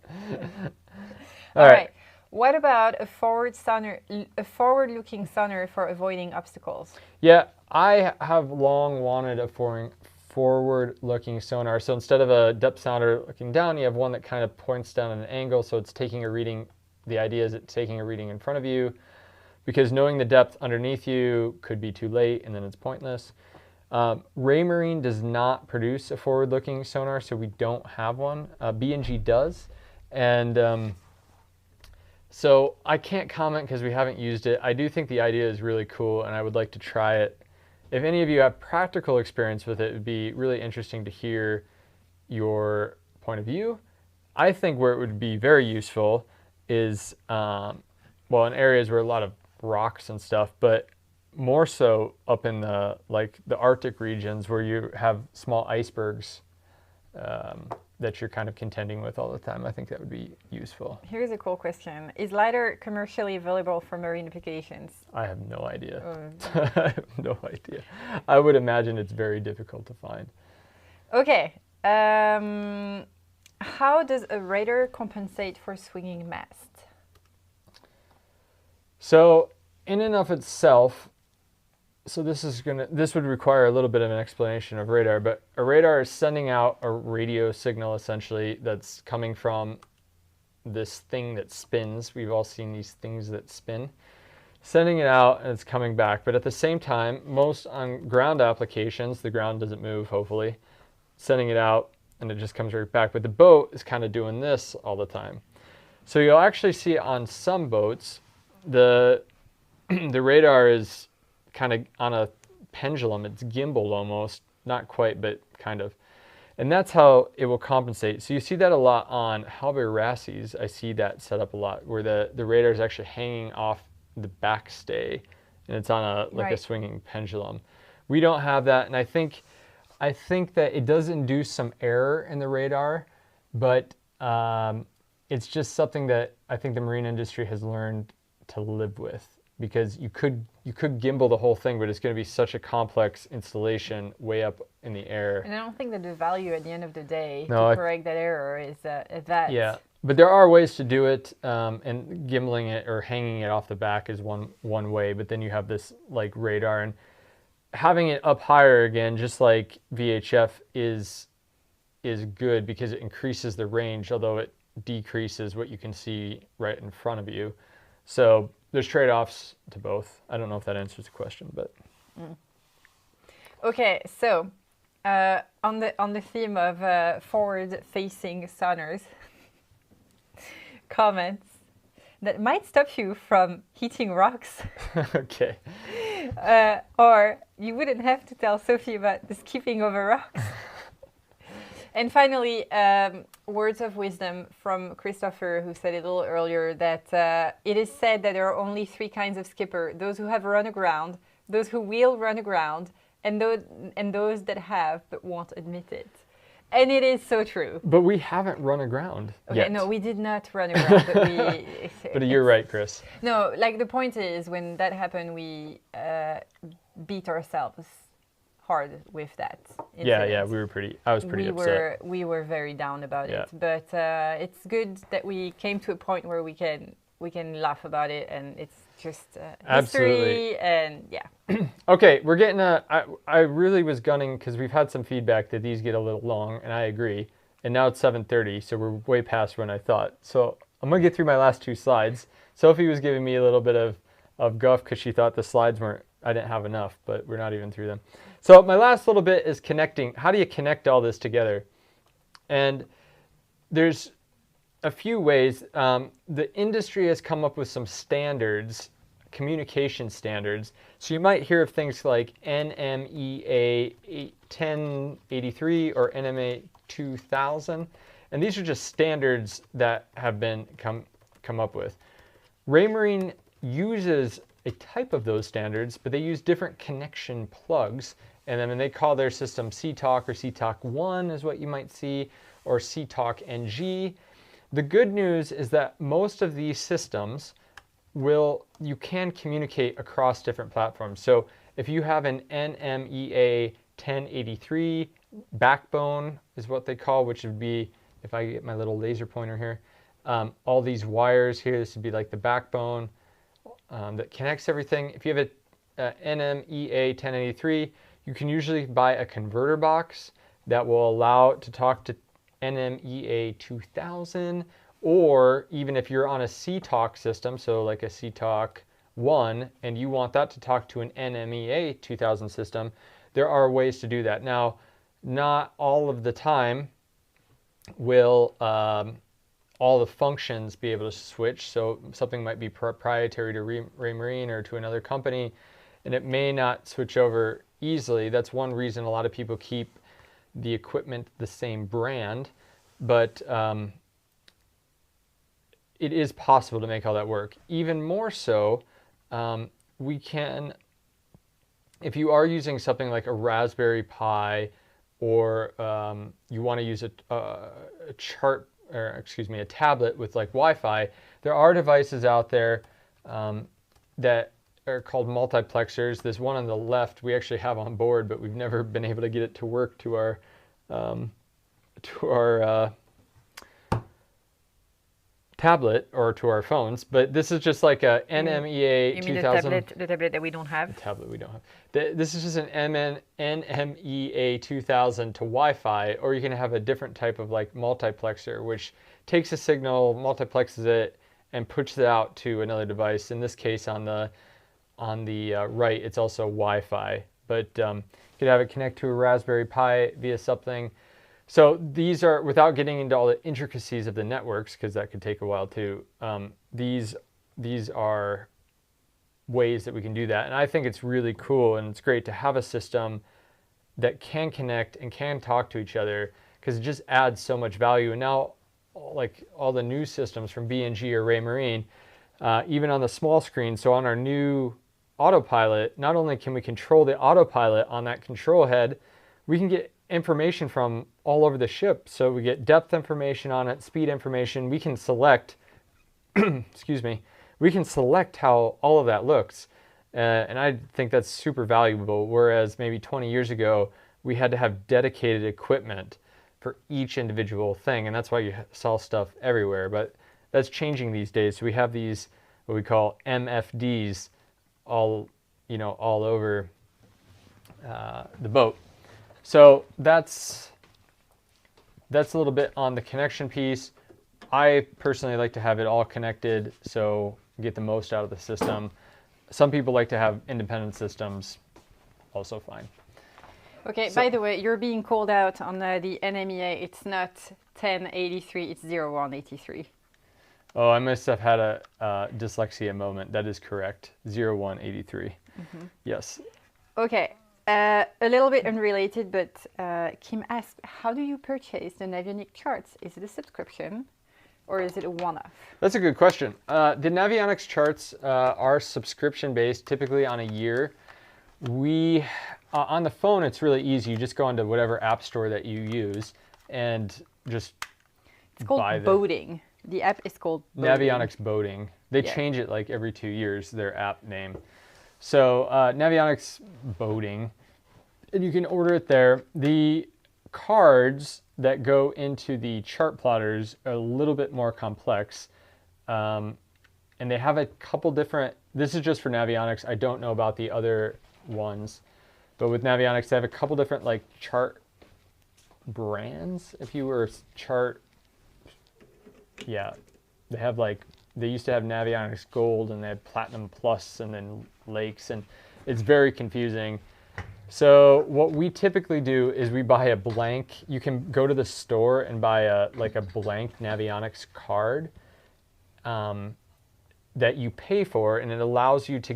All right. What about a forward-looking sonar for avoiding obstacles? Yeah, I have long wanted a forward-looking sonar. So instead of a depth sounder looking down, you have one that kind of points down at an angle, so it's taking a reading. The idea is it's taking a reading in front of you, because knowing the depth underneath you could be too late, and then it's pointless. Raymarine does not produce a forward-looking sonar, so we don't have one. B&G does, and so I can't comment because we haven't used it. I do think the idea is really cool, and I would like to try it. If any of you have practical experience with it, it would be really interesting to hear your point of view. I think where it would be very useful is, in areas where a lot of rocks and stuff, but more so up in the Arctic regions where you have small icebergs that you're kind of contending with all the time. I think that would be useful. Here's a cool question. Is LiDAR commercially available for marine applications? I have no idea. I have no idea. I would imagine it's very difficult to find. Okay. How does a radar compensate for swinging mast? So in and of itself, so this would require a little bit of an explanation of radar, but a radar is sending out a radio signal essentially that's coming from this thing that spins. We've all seen these things that spin. Sending it out and it's coming back. But at the same time, most on ground applications, the ground doesn't move, hopefully. Sending it out and it just comes right back. But the boat is kind of doing this all the time. So you'll actually see on some boats, the radar is kind of on a pendulum. It's gimbaled almost, not quite, but kind of. And that's how it will compensate. So you see that a lot on Halber Rassies. I see that set up a lot, where the radar is actually hanging off the backstay, and it's on a swinging pendulum. We don't have that, and I think that it does induce some error in the radar, but it's just something that I think the marine industry has learned to live with, because you could gimbal the whole thing, but it's going to be such a complex installation way up in the air. And I don't think that the value at the end of the day No, to correct that error is that. Yeah, but there are ways to do it, and gimbling it or hanging it off the back is one way, but then you have this like radar, and having it up higher again, just like VHF, is good because it increases the range, although it decreases what you can see right in front of you. So there's trade-offs to both. I don't know if that answers the question, but. Okay, so on the theme of forward-facing sonars, comments that might stop you from hitting rocks. Okay. Or you wouldn't have to tell Sophie about the skipping over rocks. And finally, words of wisdom from Christopher, who said a little earlier that it is said that there are only three kinds of skipper: those who have run aground, those who will run aground, and those that have but won't admit it. And it is so true. But we haven't run aground yet. No, we did not run aground. But but you're right, Chris. No, like the point is, when that happened, we beat ourselves hard with that incident. Yeah, I was pretty upset. We were very down about it, but it's good that we came to a point where we can laugh about it, and it's just history. And Okay, we're getting I really was gunning, because we've had some feedback that these get a little long, and I agree, and now it's 7:30, so we're way past when I thought. So I'm gonna get through my last two slides. Sophie was giving me a little bit of guff because she thought the slides I didn't have enough, but we're not even through them. So my last little bit is connecting. How do you connect all this together? And there's a few ways. The industry has come up with some standards, communication standards. So you might hear of things like NMEA 1083 or NMA 2000. And these are just standards that have been come up with. Raymarine uses a type of those standards, but they use different connection plugs, and then they call their system CTOC or CTOC1 is what you might see, or CTOC NG. The good news is that most of these systems you can communicate across different platforms. So if you have an NMEA 1083 backbone is what they call, which would be, if I get my little laser pointer here, all these wires here, this would be like the backbone that connects everything. If you have a NMEA 1083, you can usually buy a converter box that will allow it to talk to NMEA 2000, or even if you're on a CTOC system, so like a CTOC 1, and you want that to talk to an NMEA 2000 system, there are ways to do that. Now, not all of the time will all the functions be able to switch. So something might be proprietary to Raymarine or to another company, and it may not switch over easily. That's one reason a lot of people keep the equipment the same brand, but it is possible to make all that work. Even more so, we can, if you are using something like a Raspberry Pi or you want to use a chart, or excuse me, a tablet with like Wi-Fi, there are devices out there that are called multiplexers. There's one on the left we actually have on board, but we've never been able to get it to work to our tablet or to our phones. But this is just like a NMEA 2000. You mean the tablet that we don't have? The tablet we don't have. This is just an NMEA 2000 to Wi-Fi, or you can have a different type of like multiplexer, which takes a signal, multiplexes it, and pushes it out to another device. In this case, on the right, it's also Wi-Fi, but you could have it connect to a Raspberry Pi via something. So these are, without getting into all the intricacies of the networks, because that could take a while too, these are ways that we can do that. And I think it's really cool, and it's great to have a system that can connect and can talk to each other, because it just adds so much value. And now, like all the new systems from B&G or Raymarine, even on the small screen, so on our new autopilot, not only can we control the autopilot on that control head, we can get information from all over the ship. So we get depth information on it, speed information. We can select, excuse me, we can select how all of that looks. And I think that's super valuable. Whereas maybe 20 years ago, we had to have dedicated equipment for each individual thing. And that's why you saw stuff everywhere. But that's changing these days. So we have these, what we call MFDs, all over the boat. So that's a little bit on the connection piece. I personally like to have it all connected, so get the most out of the system. Some people like to have independent systems, also fine. Okay, so, by the way, you're being called out on the NMEA. It's not 1083, it's 0183. Oh, I must have had a dyslexia moment. That is correct, 0183. Mm-hmm. Yes. Okay. A little bit unrelated, but Kim asked, how do you purchase the Navionics charts? Is it a subscription or is it a one-off? That's a good question. The Navionics charts are subscription-based, typically on a year. On the phone, it's really easy. You just go into whatever app store that you use and just It's called Boating. The app is called Boating. Navionics Boating. They change it like every 2 years, their app name. So Navionics Boating, and you can order it there. The cards that go into the chart plotters are a little bit more complex, and they have a couple different, this is just for Navionics, I don't know about the other ones, but with Navionics they have a couple different like chart brands. If you were chart, yeah, they have like, they used to have Navionics Gold, and they had Platinum Plus, and then Lakes, and it's very confusing. So what we typically do is we buy a blank. You can go to the store and buy a blank Navionics card that you pay for, and it allows you to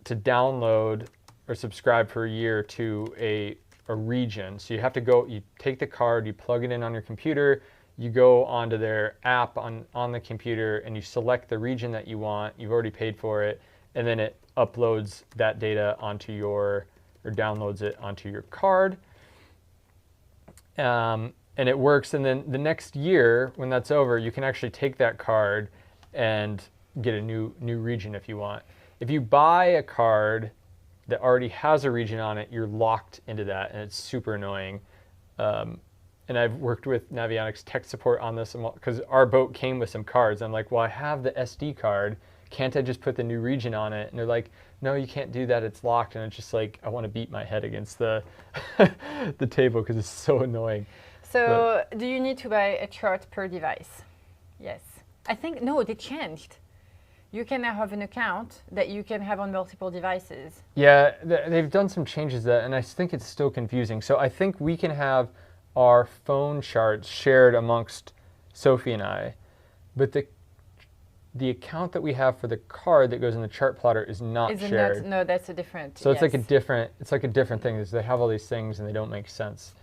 download or subscribe for a year to a region. So you have to go, you take the card, you plug it in on your computer, you go onto their app on the computer, and you select the region that you want. You've already paid for it, and then it uploads that data onto or downloads it onto your card. And it works, and then the next year, when that's over, you can actually take that card and get a new region if you want. If you buy a card that already has a region on it, you're locked into that, and it's super annoying. And I've worked with Navionics tech support on this, because our boat came with some cards. I'm like, well, I have the SD card. Can't I just put the new region on it? And they're like, no, you can't do that. It's locked. And it's just like, I want to beat my head against the the table because it's so annoying. So do you need to buy a chart per device? Yes. I think, no, they changed. You can now have an account that you can have on multiple devices. Yeah, they've done some changes to that, and I think it's still confusing. So I think we can have our phone charts shared amongst Sophie and I, but the account that we have for the card that goes in the chart plotter is not shared. No, that's a different. So it's like a different thing. Is they have all these things and they don't make sense.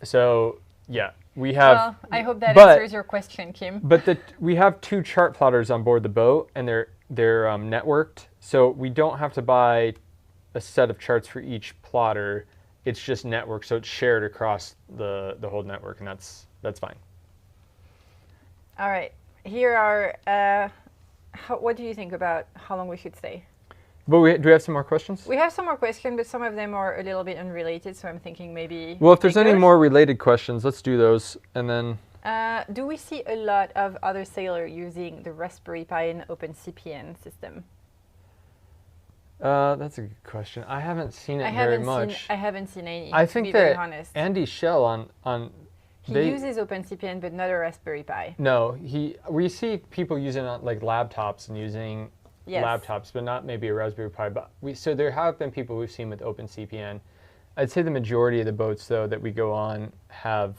So yeah, we have. Well, I hope that answers your question, Kim. But we have 2 chart plotters on board the boat, and they're networked, so we don't have to buy a set of charts for each plotter. It's just network, so it's shared across the whole network, and that's fine. All right. Here are. What do you think about how long we should stay? But do we have some more questions? We have some more questions, but some of them are a little bit unrelated, so I'm thinking maybe. Well, if there's take any those. more related questions, let's do those, and then. Do we see a lot of other sailors using the Raspberry Pi and OpenCPN system? That's a good question. I haven't seen it very much. I haven't seen any. I to think be very that honest. Andy Schell on He uses OpenCPN, but not a Raspberry Pi. No, we see people using it on like laptops and using laptops, but not maybe a Raspberry Pi. But so there have been people we've seen with OpenCPN. I'd say the majority of the boats though that we go on have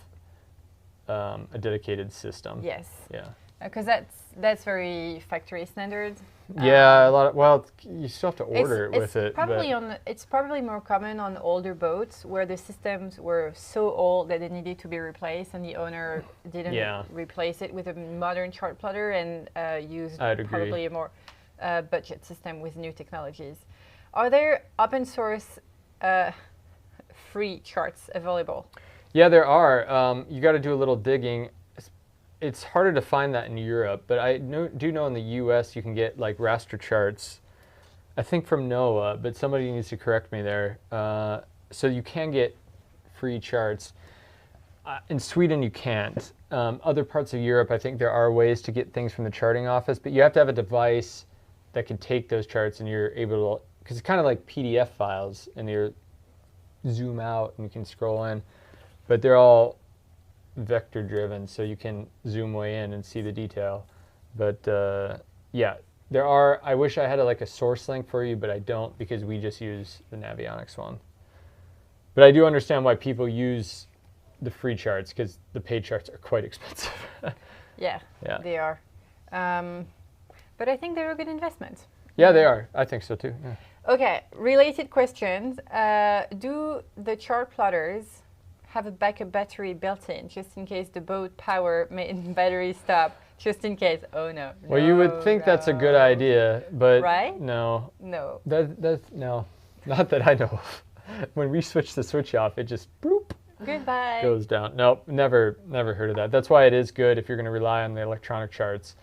a dedicated system. Yes. Yeah. Because that's very factory standard. Yeah, a lot of, well, you still have to order it with it. It's probably more common on older boats where the systems were so old that they needed to be replaced, and the owner didn't replace it with a modern chart plotter and used probably a more budget system with new technologies. Are there open source free charts available? Yeah, there are. You got to do a little digging. It's harder to find that in Europe, but I do know in the U.S. you can get like raster charts, I think from NOAA, but somebody needs to correct me there. So you can get free charts. In Sweden you can't. Other parts of Europe, I think there are ways to get things from the charting office, but you have to have a device that can take those charts and you're able to, because it's kind of like PDF files and you zoom out and you can scroll in, but they're all vector driven, so you can zoom way in and see the detail. But yeah, there are. I wish I had like a source link for you, but I don't because we just use the Navionics one. But I do understand why people use the free charts because the paid charts are quite expensive. Yeah, they are. But I think they're a good investment. Yeah, they are. I think so too. Yeah. Okay, related questions. Do the chart plotters have a backup battery built in just in case the boat power battery stop? Just in case. Oh no. Well, you would think that's a good idea, but right? No. No. That's no, not that I know of. When we switch the switch off, it just bloop. Goodbye. Goes down. Nope, never heard of that. That's why it is good if you're going to rely on the electronic charts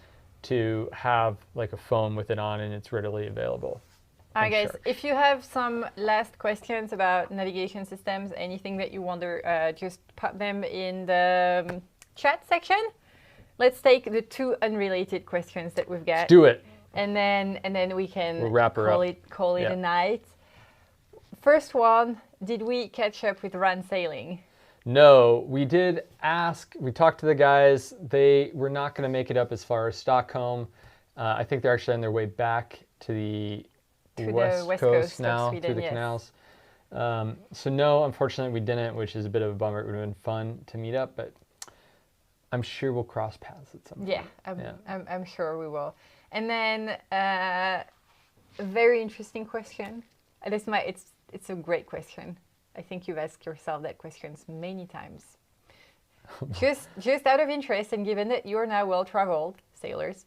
to have like a phone with it on and it's readily available. All right, guys, if you have some last questions about navigation systems, anything that you wonder, just pop them in the chat section. Let's take the two unrelated questions that we've got. Let's do it. And then we can we'll wrap her call it a night. First one, did we catch up with RAN sailing? No, we did ask. We talked to the guys. They were not going to make it up as far as Stockholm. I think they're actually on their way back to the west coast now, Sweden, through the canals. So no, unfortunately we didn't, which is a bit of a bummer. It would have been fun to meet up, but I'm sure we'll cross paths at some point. Yeah, I'm sure we will. And then a very interesting question. It's a great question. I think you've asked yourself that question many times. just out of interest, and given that you're now well-traveled sailors,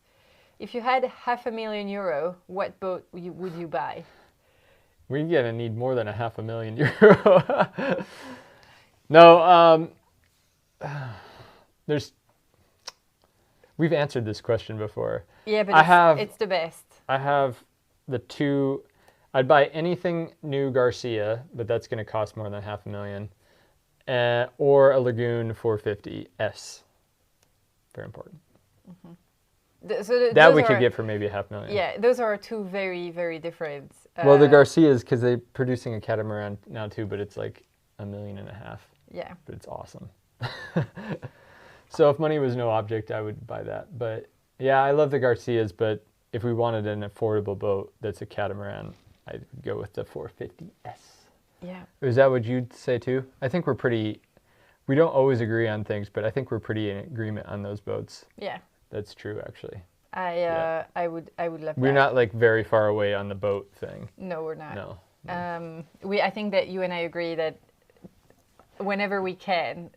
if you had €500,000, what boat would you buy? We're gonna need more than €500,000. No, we've answered this question before. Yeah, but it's the best. I have the two. I'd buy anything new Garcia, but that's going to cost more than $500,000, or a Lagoon 450S. Very important. Mm-hmm. That we could get for maybe $500,000. Yeah, those are two very, very different. Well, the Garcias, because they're producing a catamaran now too, but it's like $1.5 million. Yeah. But it's awesome. So if money was no object, I would buy that. But yeah, I love the Garcias, but if we wanted an affordable boat that's a catamaran, I'd go with the 450S. Yeah. Is that what you'd say too? I think we don't always agree on things, but I think we're pretty in agreement on those boats. Yeah. That's true, actually. I would love that. We're not like very far away on the boat thing. No, we're not. No. I think that you and I agree that whenever we can,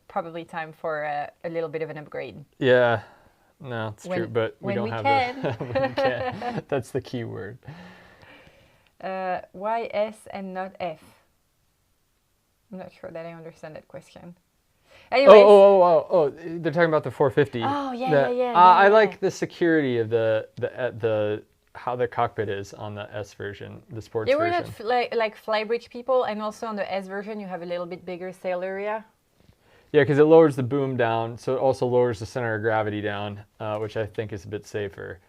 probably time for a little bit of an upgrade. Yeah. No, it's true, but we don't have it. When we can. That's the key word. Why S and not F? I'm not sure that I understand that question. Anyways. Oh, they're talking about the 450. Oh, yeah, That- yeah. I like the security of the how the cockpit is on the S version, the sports They were version. not like flybridge people, and also on the S version you have a little bit bigger sail area. Yeah, because it lowers the boom down, so it also lowers the center of gravity down, which I think is a bit safer,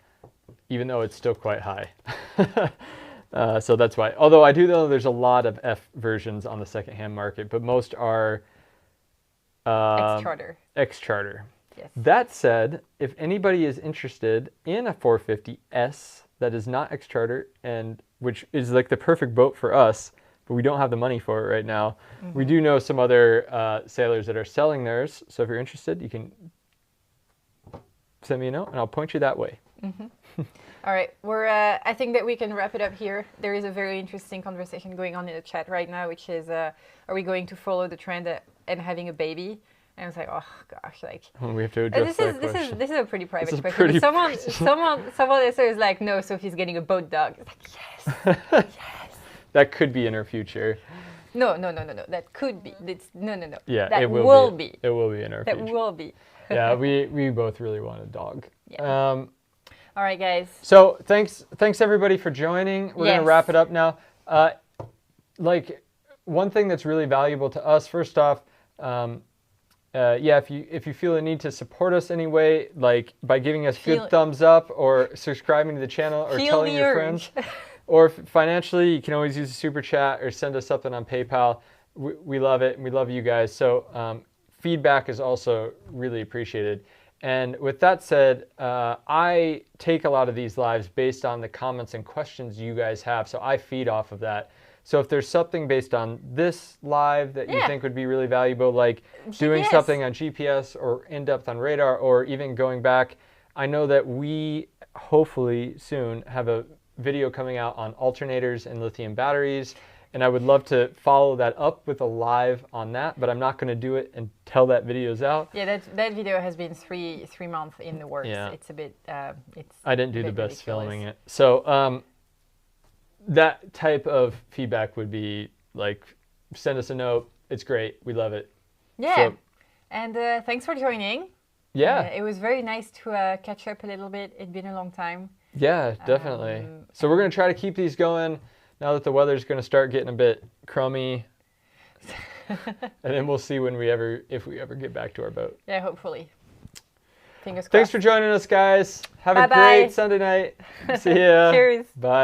even though it's still quite high. So that's why. Although I do know there's a lot of F versions on the secondhand market, but most are X-Charter. X-Charter. Yes. That said, if anybody is interested in a 450S that is not X-Charter, and which is like the perfect boat for us, but we don't have the money for it right now. Mm-hmm. We do know some other sailors that are selling theirs, so if you're interested, you can send me a note and I'll point you that way. Mm-hmm. All right, I think that we can wrap it up here. There is a very interesting conversation going on in the chat right now, which is, are we going to follow the trend and having a baby? And I was like, oh gosh, like we have to address that question. This is a pretty private question. Pretty someone answer is like, no, Sophie's getting a boat dog. It's like, yes, yes. That could be in her future. No. That could be. No. Yeah, that it will be. It will be in our future. That will be. Yeah, we both really want a dog. Yeah. All right, guys. So thanks everybody for joining. We're gonna wrap it up now. Like one thing that's really valuable to us, first off, if you feel a need to support us anyway, like by giving us good thumbs up or subscribing to the channel or telling your friends, or financially, you can always use a super chat or send us something on PayPal. We love it and we love you guys. So feedback is also really appreciated. And with that said, I take a lot of these lives based on the comments and questions you guys have. So I feed off of that. So if there's something based on this live that you think would be really valuable, like doing something on GPS or in-depth on radar, or even going back, I know that we hopefully soon have a video coming out on alternators and lithium batteries. And I would love to follow that up with a live on that, but I'm not going to do it until that video's out. Yeah, that video has been three months in the works. Yeah. It's a bit, I didn't do the best filming it. So that type of feedback would be like, send us a note. It's great. We love it. Yeah. So, and thanks for joining. Yeah. It was very nice to catch up a little bit. It's been a long time. Yeah, definitely. So we're going to try to keep these going now that the weather's going to start getting a bit crummy. And then we'll see if we ever get back to our boat. Yeah, hopefully. Fingers crossed. Thanks for joining us, guys. Have a great Sunday night. See ya. Cheers. Bye.